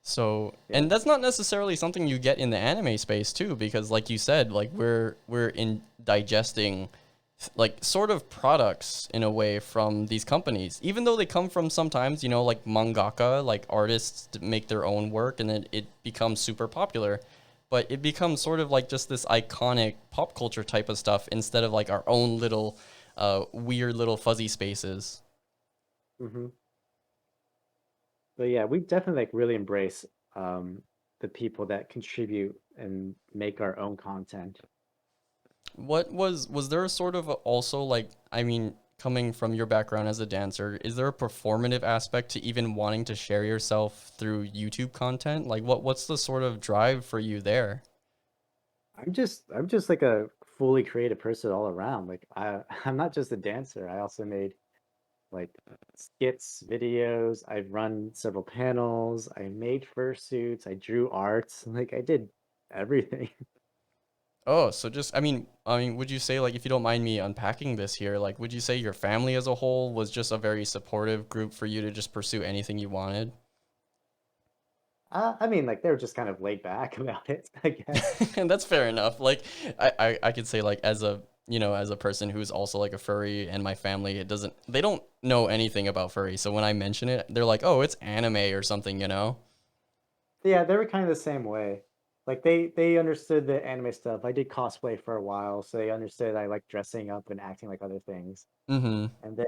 So, yeah. and that's not necessarily something you get in the anime space too, because like you said, like we're in digesting like sort of products in a way from these companies, even though they come from sometimes, like mangaka, like artists make their own work and then it becomes super popular, but it becomes sort of like just this iconic pop culture type of stuff instead of like our own little weird little fuzzy spaces. Hmm. But yeah, we definitely like really embrace the people that contribute and make our own content. What was there a sort of also like, I mean, coming from your background as a dancer, is there a performative aspect to even wanting to share yourself through YouTube content? Like what's the sort of drive for you there? I'm just like a fully creative person all around. Like I'm not just a dancer. I also made like skits, videos. I've run several panels. I made fursuits. I drew arts. Like I did everything. Oh, so just I mean, would you say like if you don't mind me unpacking this here, like would you say your family as a whole was just a very supportive group for you to just pursue anything you wanted? I mean, like they were just kind of laid back about it, I guess. And that's fair enough. Like I could say like as a as a person who's also like a furry and my family, they don't know anything about furry. So when I mention it, they're like, "Oh, it's anime or something." Yeah, they were kind of the same way. Like they understood the anime stuff. I did cosplay for a while, so they understood I like dressing up and acting like other things. Mhm. And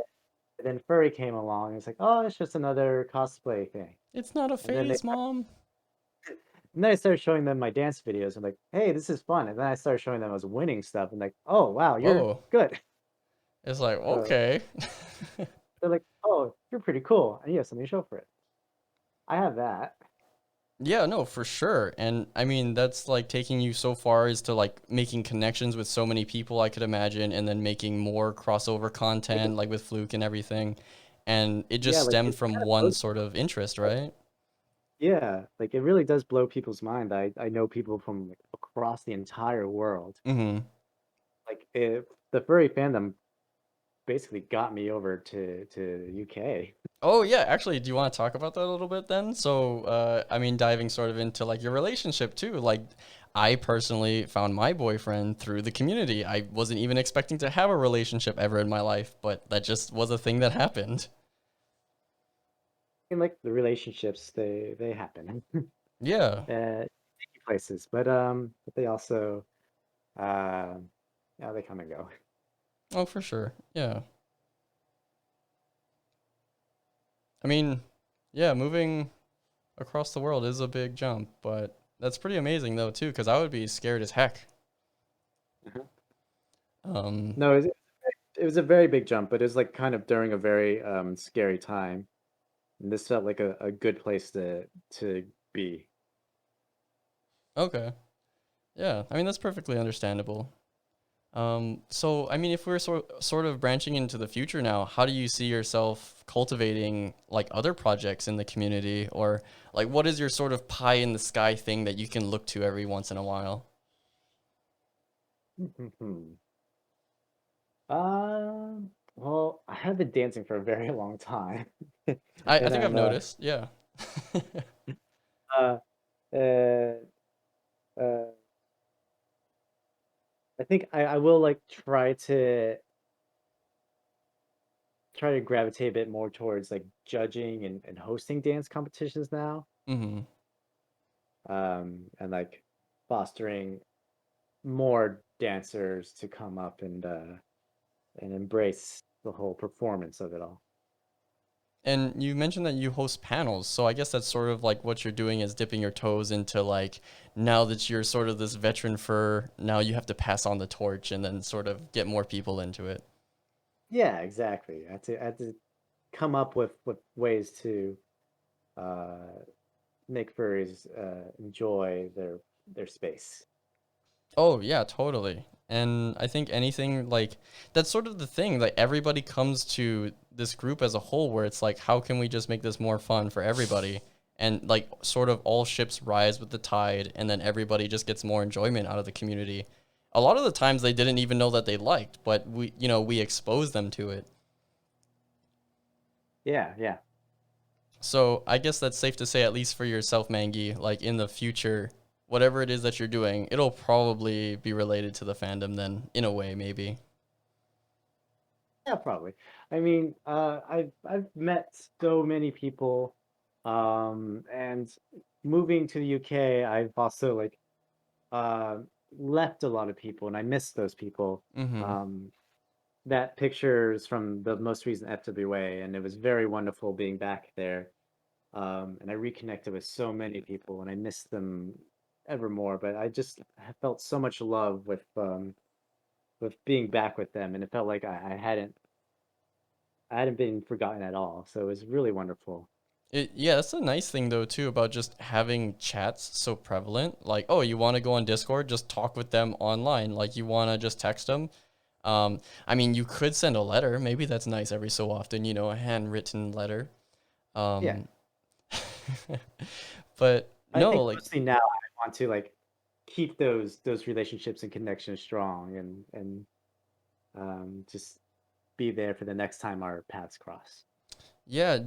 then furry came along and it's like, oh, it's just another cosplay thing. It's not a And then they phase, mom. and then I started showing them my dance videos. I'm like, hey, this is fun. And then I started showing them I was winning stuff and like, oh wow, you're Whoa. good. It's like, So okay. they're like, oh, you're pretty cool. And you have something to show for it. I have that. Yeah, no, for sure. And I mean, that's like taking you so far as to like making connections with so many people, I could imagine, and then making more crossover Like content, like with Fluke and everything. And it just yeah, like stemmed it from kind of one blows sort of interest, like, right? yeah, like it really does blow people's mind. I know people from like, across the entire world. Mm-hmm. The furry fandom basically got me over to UK. Oh yeah, actually, do you want to talk about that a little bit then? So, I mean, diving sort of into like your relationship too. Like, I personally found my boyfriend through the community. I wasn't even expecting to have a relationship ever in my life, but that just was a thing that happened. And like the relationships, they happen Yeah. at places, but they also yeah, they come and go. Oh, for sure. Yeah. I mean, yeah, moving across the world is a big jump, but that's pretty amazing though too, because I would be scared as heck. Uh-huh. Um, No, it was a very big jump, but it was like kind of during a very scary time. And this felt like a good place to be. okay. Yeah, I mean that's perfectly understandable. So I mean, if we're sort of branching into the future now, how do you see yourself cultivating like other projects in the community, or like what is your sort of pie in the sky thing that you can look to every once in a while? Well, I have been dancing for a very long time, I and think I've I'm noticed. Yeah. uh, uh, uh, I think I will like try to gravitate a bit more towards like judging and hosting dance competitions now, Mm-hmm. and like fostering more dancers to come up and embrace the whole performance of it all. And you mentioned that you host panels, so I guess that's sort of like what you're doing is dipping your toes into like now that you're sort of this veteran for now you have to pass on the torch and then sort of get more people into it. Yeah, exactly. I had to come up with ways to uh, make furries enjoy their space. Oh yeah, totally. And I think anything like that's sort of the thing. Like everybody comes to this group as a whole where it's like, how can we just make this more fun for everybody? And like sort of all ships rise with the tide and then everybody just gets more enjoyment out of the community. A lot of the times they didn't even know that they liked, but we expose them to it. Yeah, yeah, So I guess that's safe to say, at least for yourself, Mangi, like in the future, whatever it is that you're doing, it'll probably be related to the fandom then, in a way, maybe. yeah, probably. I mean, I've met so many people, and moving to the UK, I've also like uh left a lot of people, and I miss those people. Mm-hmm. Um, that pictures from the most recent FWA, and it was very wonderful being back there. And I reconnected with so many people, and I miss them ever more. But I just have felt so much love with being back with them, and it felt like I hadn't been forgotten at all. So it was really wonderful. Yeah, that's a nice thing though too about just having chats so prevalent. Like, oh, you want to go on Discord, just talk with them online. Like, you want to just text them. I mean, you could send a letter. Maybe that's nice every so often. A handwritten letter. Yeah, Um, but I no, think like mostly now I want to like keep those relationships and connections strong, and just be there for the next time our paths cross. yeah,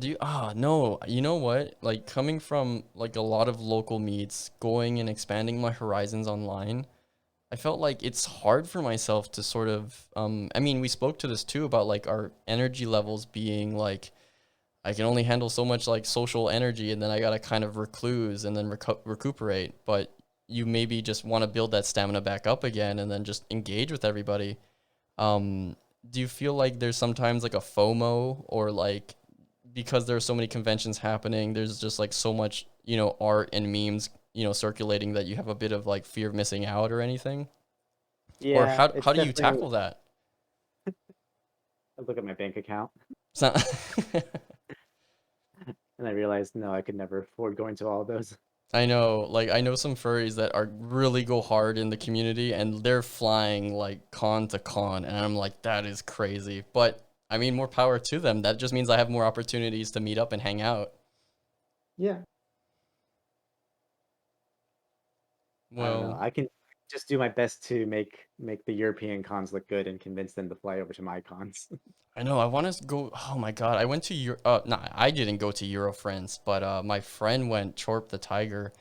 no, you know what? Like coming from like a lot of local meets, going and expanding my horizons online, I felt like it's hard for myself to sort of I mean, we spoke to this too about like our energy levels being like I can only handle so much like social energy and then I got to kind of recluse and then recuperate, but you maybe just want to build that stamina back up again and then just engage with everybody. Um do you feel like there's sometimes like a FOMO or like because there are so many conventions happening, there's just like so much, art and memes, circulating that you have a bit of like fear of missing out or anything? Or Yeah, how it's do you definitely. tackle that? I look at my bank account So, and I realized no, I could never afford going to all of those. I know, like I know some furries that are really go hard in the community and they're flying like con to con and I'm like that is crazy. But I mean more power to them. That just means I have more opportunities to meet up and hang out. Yeah, I don't know. Well, I can just do my best to make the European cons look good and convince them to fly over to my cons. I know I want to go. Oh my god, I went to nah, I didn't go to Eurofriends, but my friend went Chorp the Tiger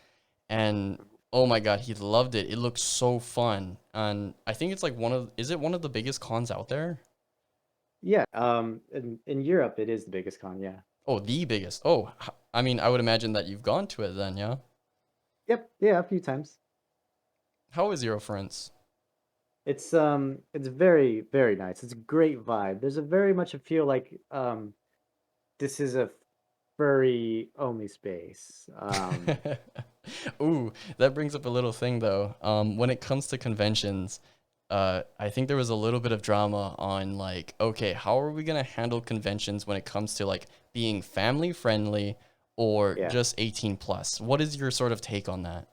and oh my god, he loved it. It looks so fun. And I think it's like is it one of the biggest cons out there? Yeah, in Europe it is the biggest con, yeah. Oh, the biggest. Oh, I mean, I would imagine that you've gone to it then, yeah? Yep, yeah, a few times. How is Eurofriends? It's very, very nice. It's a great vibe. There's a very much a feel like this is a furry only space. Ooh, that brings up a little thing though. When it comes to conventions, I think there was a little bit of drama on like, okay, how are we gonna handle conventions when it comes to like being family friendly or Yeah. just 18 plus? What is your sort of take on that?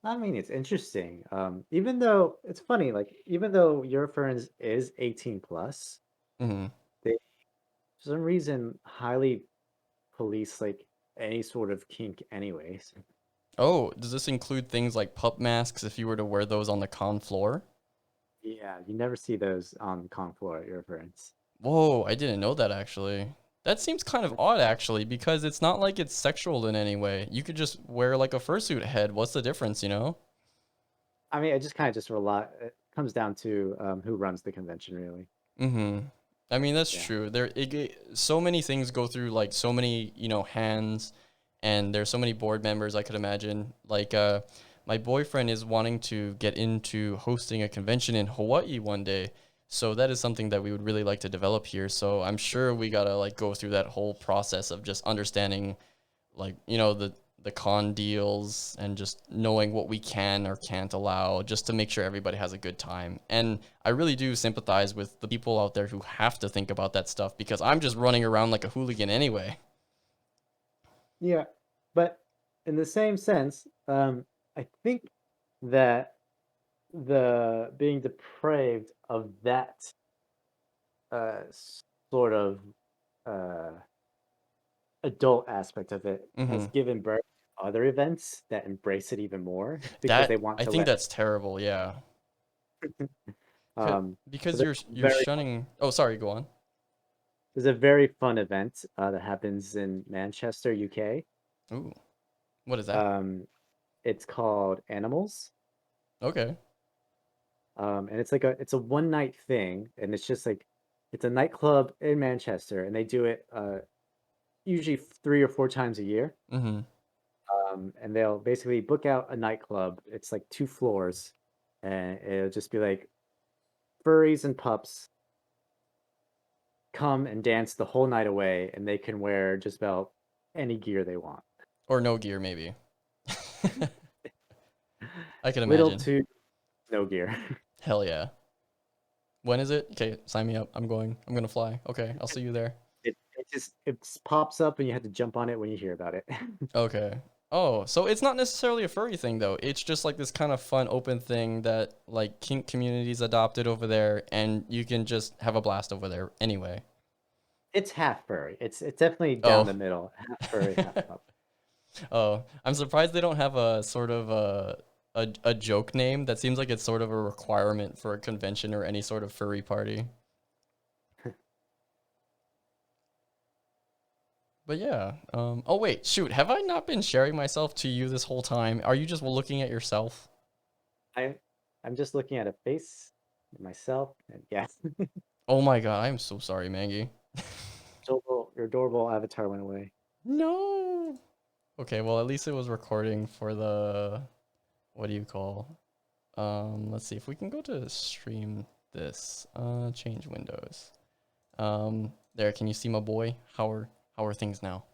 I mean, it's interesting. Even though it's funny, like even though Eurofurns is 18 plus, Hmm. they for some reason highly police like any sort of kink anyways. Oh, does this include things like pup masks if you were to wear those on the con floor? Yeah, you never see those on con floor at Eurofurns. Whoa, I didn't know that actually. That seems kind of odd actually, because it's not like it's sexual in any way. You could just wear like a fursuit head. What's the difference, you know? I mean, it just kind of just rely. It comes down to who runs the convention, really. Mm-hmm. I mean, that's Yeah. true. So many things go through like so many, hands, and there's so many board members I could imagine. Like, my boyfriend is wanting to get into hosting a convention in Hawaii one day. So that is something that we would really like to develop here. So I'm sure we gotta like go through that whole process of just understanding like the con deals and just knowing what we can or can't allow just to make sure everybody has a good time. And I really do sympathize with the people out there who have to think about that stuff because I'm just running around like a hooligan anyway. Yeah, but in the same sense, I think that the being depraved of that sort of uh, adult aspect of it has Hmm. given birth to other events that embrace it even more because they That want I to think let. that's terrible. Yeah. So Because you're shunning. Oh, sorry. Go on. there's a very fun event that happens in Manchester, UK. Ooh, what is that? Um, it's called Animals. Okay. And it's a one night thing, and it's just like it's a nightclub in Manchester, and they do it usually 3 or 4 times a year. Mm-hmm. And they'll basically book out a nightclub. It's like 2 floors, and it'll just be like furries and pups come and dance the whole night away, and they can wear just about any gear they want. Or no gear, maybe. I can Little imagine. to no gear. Hell yeah. When is it? Okay, sign me up. I'm going. I'm gonna fly. Okay, I'll see you there. It pops up, and you have to jump on it when you hear about it. Okay. Oh, so it's not necessarily a furry thing though. It's just like this kind of fun open thing that like kink communities adopted over there and you can just have a blast over there anyway. It's half furry. It's definitely down Oh. the middle, half furry, half pup. Oh, I'm surprised they don't have a sort of a joke name. That seems like it's sort of a requirement for a convention or any sort of furry party. But yeah. Oh wait, shoot. Have I not been sharing myself to you this whole time? Are you just looking at yourself? I I'm just looking at a face myself, and yes, Oh my god, I'm so sorry, Maggie. your adorable avatar went away. No. Okay, well at least it was recording for the what do you call? Let's see if we can go to stream this. Change windows. There, can you see my boy? How are things now?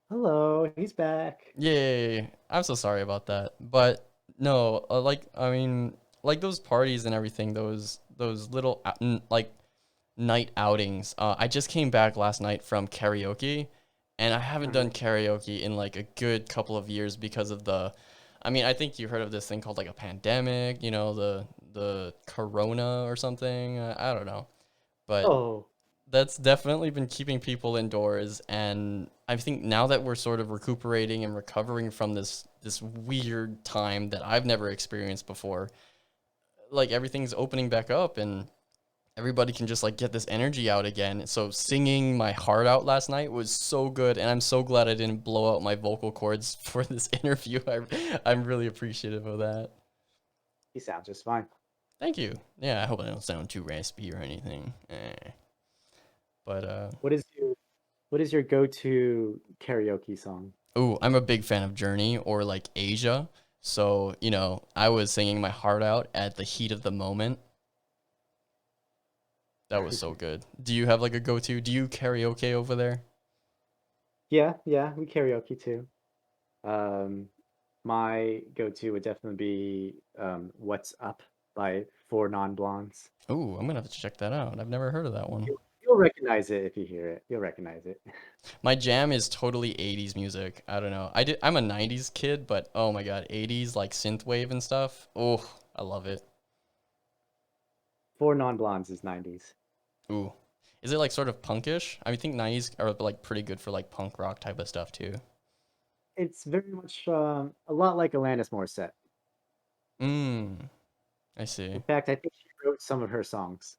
Hello, he's back. Yay! I'm so sorry about that, but no, I mean, like those parties and everything, those little like night outings. I just came back last night from karaoke, and I haven't Uh-huh. done karaoke in like a good couple of years because of the. I mean, I think you heard of this thing called like a pandemic. You know, the corona or something. I don't know, but Oh, that's definitely been keeping people indoors, and I think now that we're sort of recuperating and recovering from this weird time that I've never experienced before, like everything's opening back up and everybody can just like get this energy out again. So singing my heart out last night was so good, and I'm so glad I didn't blow out my vocal cords for this interview. I'm really appreciative of that. he sounds just fine. Thank you. Yeah, I hope I don't sound too raspy or anything. But What is your what is your go-to karaoke song? ooh, I'm a big fan of Journey or like Asia. So, I was singing my heart out at the heat of the moment. That was so good. Do you have like a go-to? Do you karaoke over there? Yeah, yeah, we karaoke too. Um, my go-to would definitely be "What's Up" by Four Non-Blondes. Ooh, I'm gonna have to check that out. I've never heard of that one. You'll recognize it if you hear it. You'll recognize it. My jam is totally 80s music. I don't know. I'm a 90s kid, but oh my god, 80s like synthwave and stuff. Oh, I love it. Four Non-Blondes is 90s. Ooh. Is it like sort of punkish? I think 90s are like pretty good for like punk rock type of stuff too. It's very much a lot like Alanis Morissette. Mm, I In see. fact, I think she wrote some of her songs.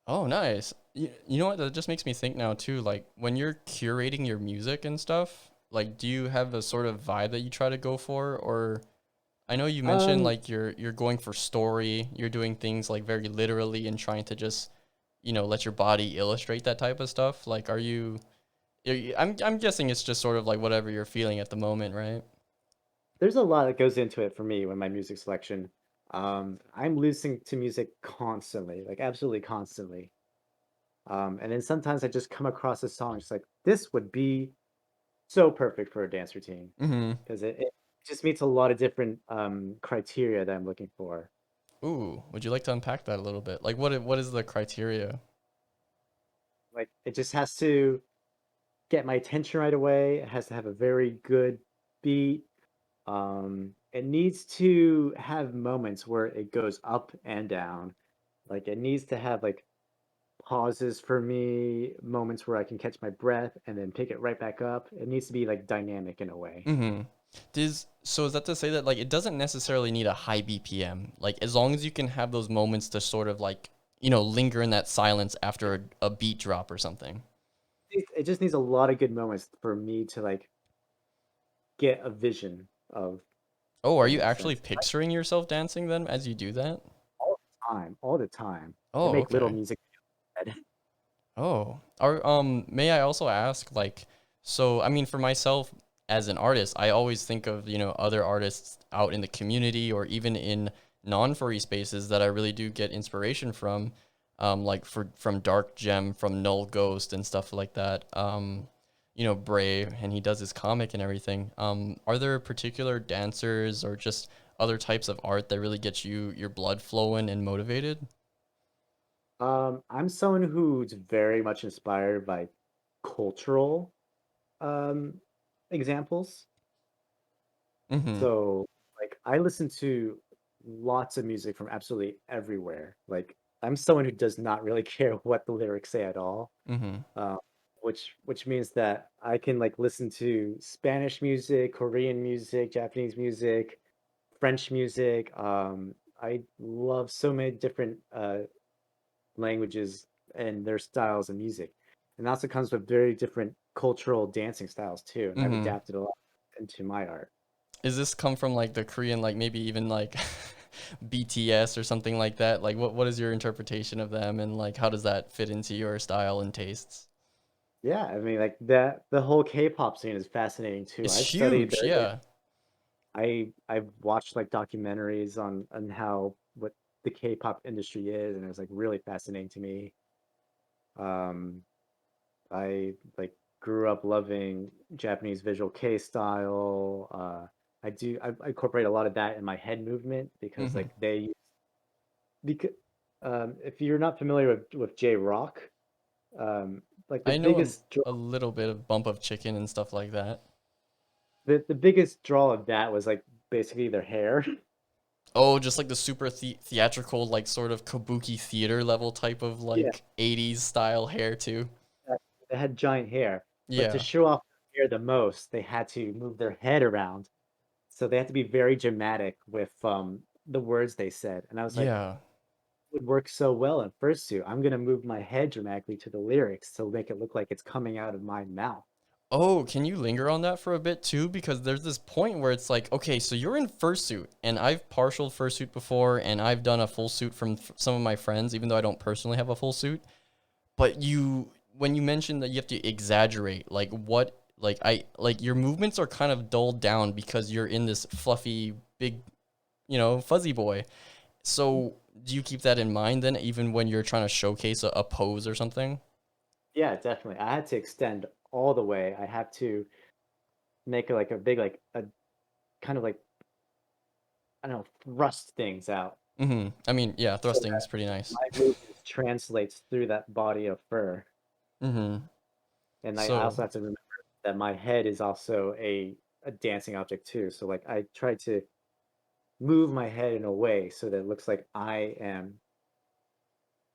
Oh, nice. You know what? That just makes me think now too. Like when you're curating your music and stuff, like do you have a sort of vibe that you try to go for? Or I know you mentioned Um, like you're going for story, you're doing things like very literally and trying to just, let your body illustrate that type of stuff. Like I'm guessing it's just sort of like whatever you're feeling at the moment, right? there's a lot that goes into it for me when my music selection. I'm listening to music constantly, like absolutely constantly. And then sometimes I just come across a song, just like this would be so perfect for a dance routine Mm-hmm. because it just meets a lot of different criteria that I'm looking for. Ooh, would you like to unpack that a little bit? Like what is the criteria? Like it just has to get my attention right away. It has to have a very good beat. It needs to have moments where it goes up and down. Like it needs to have like pauses for me, moments where I can catch my breath and then pick it right back up. It needs to be like dynamic in a way. Mm-hmm. Is that to say that like it doesn't necessarily need a high BPM? Like as long as you can have those moments to sort of like, linger in that silence after a beat drop or something. It just needs a lot of good moments for me to like get a vision of, Oh, if are that you makes actually sense. picturing yourself dancing then as you do that? All the time. I Oh, make little okay. music. Oh, may I also ask, like, so I mean, for myself as an artist, I always think of, other artists out in the community or even in non-furry spaces that I really do get inspiration from, like from Dark Gem, from Null Ghost and stuff like that. Brave, and he does his comic and everything. Are there particular dancers or just other types of art that really get your blood flowing and motivated? I'm someone who's very much inspired by cultural um examples. Mm-hmm. So, like, I listen to lots of music from absolutely everywhere. Like, I'm someone who does not really care what the lyrics say at all. Mm-hmm. Uh, which means that I can like listen to Spanish music, Korean music, Japanese music, French music. I love so many different languages and their styles of music. And also comes with very different cultural dancing styles too. And I've Mm-hmm. adapted a lot into my art. Is this come from like the Korean, like maybe even like BTS or something like that? Like what is your interpretation of them and like how does that fit into your style and tastes? Yeah, I mean, like that the whole K-pop scene is fascinating too. I've It's studied huge, their yeah. I've watched like documentaries on how what the K-pop industry is, and it was like really fascinating to me. Um, I like grew up loving Japanese visual K style. I incorporate a lot of that in my head movement because Hmm. like they because if you're not familiar with J Rock, like the I know biggest a little bit of bump of chicken and stuff like that. the biggest draw of that was like basically their hair. Oh, just like the super theatrical, like sort of kabuki theater level type of Yeah, like 80s style hair too. they had giant hair, but to Yeah. show off their hair the most, they had to move their head around. So they had to be very dramatic with the words they said. And I was like, Yeah. it would work so well in fursuit. I'm gonna move my head dramatically to the lyrics to make it look like it's coming out of my mouth. Oh, can you linger on that for a bit too? Because there's this point where it's like, okay, so you're in fursuit, and I've partialed fursuit before, and I've done a full suit from some of my friends, even though I don't personally have a full suit. But when you mentioned that you have to exaggerate, like what, like your movements are kind of dulled down because you're in this fluffy, big, fuzzy boy. So do you keep that in mind then, even when you're trying to showcase a pose or something? Yeah, definitely. I had to extend all the way. I had to make it like a big like a kind of like I don't know, thrust things out Mm-hmm. I mean, yeah, so thrusting that is pretty nice. my movements translates through that body of fur. Mm-hmm. And I So also have to remember that my head is also a dancing object too. So like I try to move my head in a way so that it looks like I am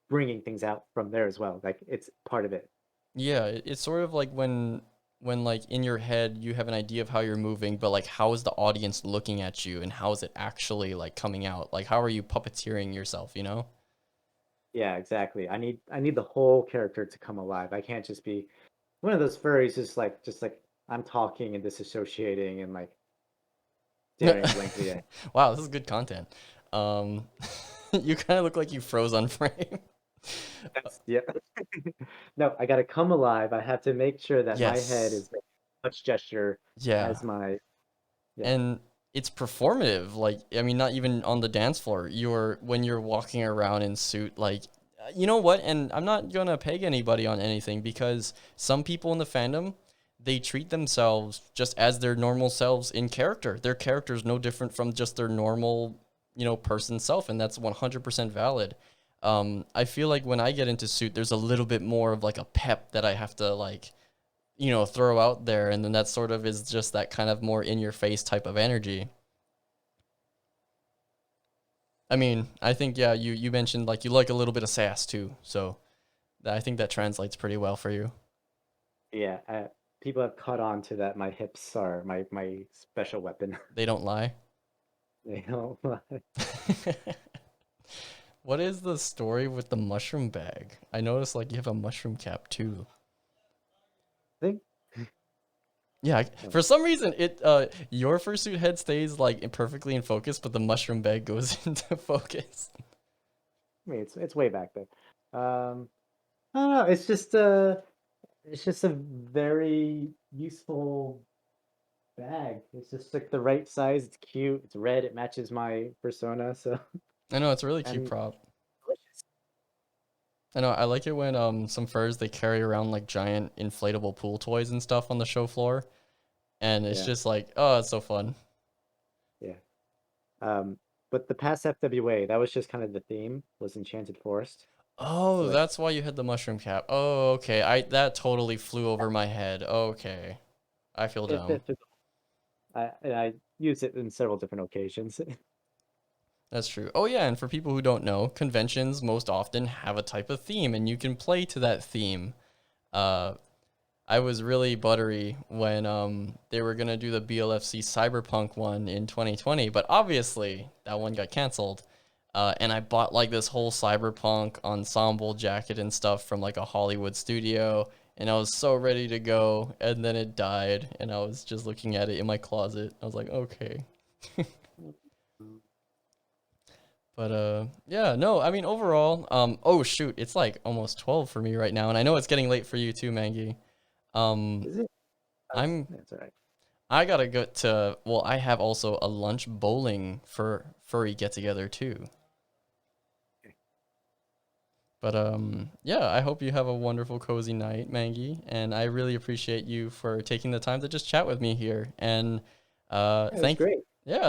bringing things out from there as well. Like it's part of it. yeah, it's sort of like when like in your head you have an idea of how you're moving, but like how is the audience looking at you and how is it actually like coming out? Like how are you puppeteering yourself, you know? Yeah, exactly. I need the whole character to come alive. I can't just be one of those furries just like I'm talking and disassociating and like staring blankly at. Wow, this is good content. Um, you kind of look like you froze on frame. That's yeah. No, I gotta come alive. I have to make sure that my head Yes. is making much gesture Yeah. as my yeah. And it's performative. Like, I mean, not even on the dance floor. You're when you're walking around in suit, like, you know what? And I'm not gonna peg anybody on anything because some people in the fandom, they treat themselves just as their normal selves in character. Their character is no different from just their normal, person self, and that's 100% valid. I feel like when I get into suit, there's a little bit more of like a pep that I have to like throw out there. And then that sort of is just that kind of more in your face type of energy. I mean, I think, yeah, you mentioned like you like a little bit of sass too. So I think that translates pretty well for you. Yeah, people have caught on to that. My hips are my special weapon. They don't lie. You know, I What is the story with the mushroom bag? I noticed like you have a mushroom cap too. think Yeah, oh, for some reason your fursuit head stays like perfectly in focus, but the mushroom bag goes into focus. I mean it's way back there. I don't know. It's just a very useful bag. It's just like the right size. It's cute. It's red. It matches my persona. So I know it's a really cute and prop. delicious. I know I like it when some furs they carry around like giant inflatable pool toys and stuff on the show floor, and it's Yeah, just like, oh, it's so fun. yeah. Um, but the past FWA, that was just kind of the theme, was Enchanted Forest. So Oh, like that's why you had the mushroom cap. Oh, okay. I that totally flew over my head. Okay. I feel it dumb. fit for I used it in several different occasions. That's true. Oh yeah, and for people who don't know, conventions most often have a type of theme and you can play to that theme. Uh I was really buttery when they were gonna do the BLFC Cyberpunk one in 2020, but obviously that one got canceled. And I bought like this whole Cyberpunk ensemble jacket and stuff from like a Hollywood studio, and I was so ready to go, and then it died, and I was just looking at it in my closet. I was like, okay. But yeah, no, I mean overall, oh shoot, it's like almost 12 for me right now, and I know it's getting late for you too, Mangi. Um, Is it? I'm That's all right. I gotta go to, well, I have also a lunch bowling for furry get together too. Okay. But yeah, I hope you have a wonderful cozy night, Mangi, and I really appreciate you for taking the time to just chat with me here. And Yeah, it was great.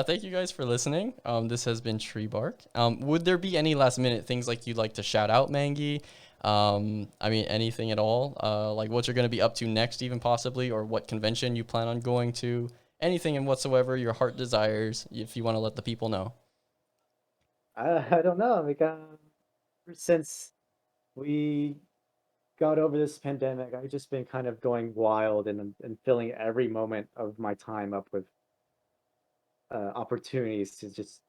thank you guys for listening. This has been TreeBark. Would there be any last minute things like you'd like to shout out, Mangi? I mean, anything at all? Like what you're gonna be up to next, even possibly, or what convention you plan on going to? Anything and whatsoever your heart desires, if you want to let the people know. I don't know. Like, since we got over this pandemic, I've just been kind of going wild and filling every moment of my time up with opportunities to just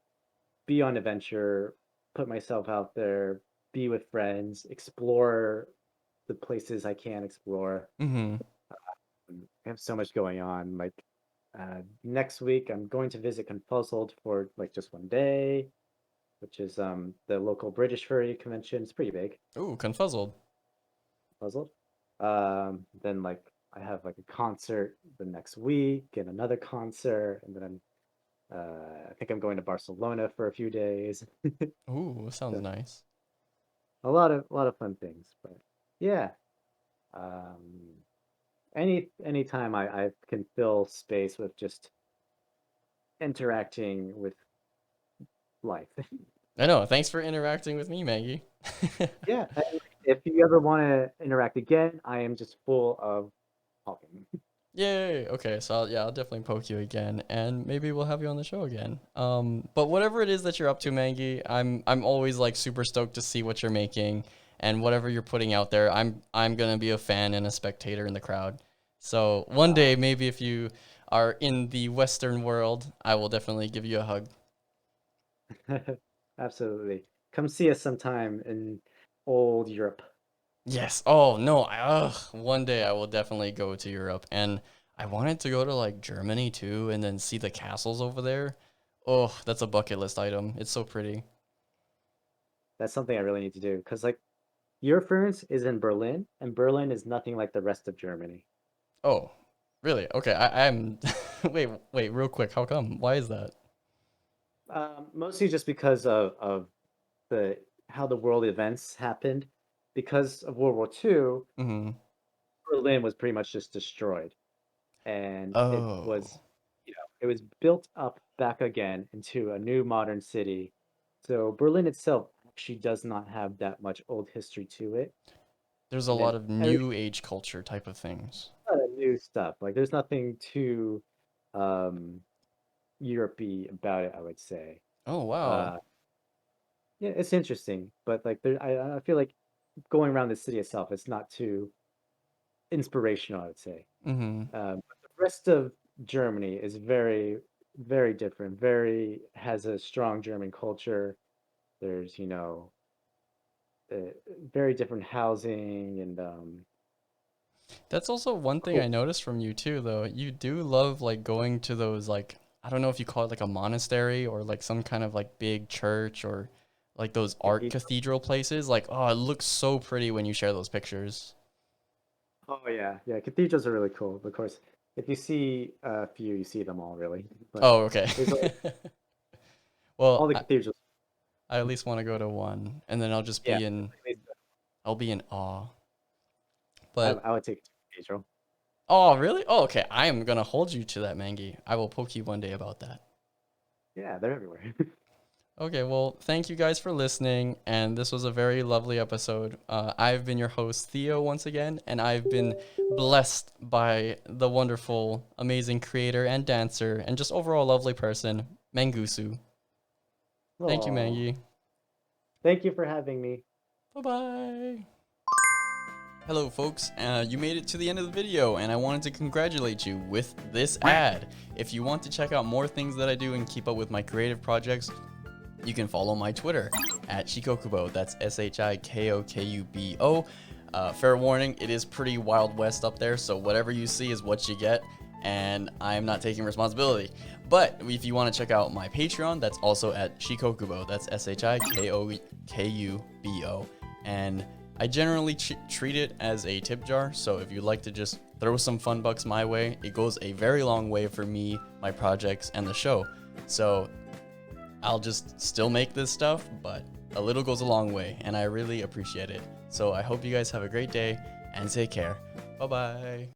be on adventure, put myself out there, be with friends, explore the places I can explore. Mm-hmm. I have so much going on. Like next week, I'm going to visit Confuzzled for like just one day, which is the local British furry convention. It's pretty big. Ooh, confuzzled. Puzzled. Then like I have like a concert the next week and another concert, and then I think I'm going to Barcelona for a few days. Ooh, sounds So nice. a lot of fun things. But yeah, um, anytime I can fill space with just interacting with life. I know. Thanks for interacting with me, Maggie. Yeah, and if you ever want to interact again, I am just full of talking. Yay. Okay, so I'll definitely poke you again, and maybe we'll have you on the show again. But whatever it is that you're up to, Maggie, I'm always like super stoked to see what you're making and whatever you're putting out there. I'm gonna be a fan and a spectator in the crowd. So one Uh, day, maybe if you are in the Western world, I will definitely give you a hug. absolutely. Come see us sometime in old Europe. Yes. Oh no. One day I will definitely go to Europe, and I wanted to go to like Germany too, and then see the castles over there. Oh, that's a bucket list item. It's so pretty. That's something I really need to do because like Eurofurence is in Berlin, and Berlin is nothing like the rest of Germany. Oh, really? Okay. I'm. Wait. Real quick. How come? Why is that? Mostly just because of the how the world events happened. Because of World War II, Mm-hmm. Berlin was pretty much just destroyed, and it was, Oh, it was built up back again into a new modern city. So Berlin itself actually does not have that much old history to it, there's a and then lot of every new age culture type of things. new stuff. Like there's nothing too um Europe-y about it, I would say. Oh wow. Uh, yeah, it's interesting, but like I feel like going around the city itself, it's not too inspirational, I would say. Mm-hmm. But the rest of Germany is very, very different. Very has a strong German culture. There's, uh, very different housing and That's also one thing I cool noticed from you too, though. You do love like going to those like, I don't know if you call it like a monastery or like some kind of like big church or like those art cathedral. cathedral places. Like, oh, it looks so pretty when you share those pictures. Oh yeah, yeah. Cathedrals are really cool. Of course, if you see a few, you see them all really. But Oh, okay. there's all Well, the cathedrals. I at least want to go to one, and then Yeah, I'll be in awe. I, But I would take a cathedral. oh, really? Oh, okay. I am gonna hold you to that, Mangi. I will poke you one day about that. Yeah, they're everywhere. Okay, well, thank you guys for listening, and this was a very lovely episode. I've been your host, Theo, once again, and I've been blessed by the wonderful, amazing creator and dancer, and just overall lovely person, Mangusu. Thank you, Oh, Mangi. thank you for having me. Bye bye. Hello, folks. You made it to the end of the video, and I wanted to congratulate you with this ad. If you want to check out more things that I do and keep up with my creative projects, you can follow my Twitter at Shikokubo. That's Shikokubo. Fair warning, it is pretty Wild West up there, so whatever you see is what you get, and I am not taking responsibility. But if you want to check out my Patreon, that's also at Shikokubo. That's SHIKOKUBO. And I generally treat it as a tip jar, so if you'd like to just throw some fun bucks my way, it goes a very long way for me, my projects, and the show. So I'll just still make this stuff, but a little goes a long way, and I really appreciate it. So I hope you guys have a great day, and take care. Bye-bye.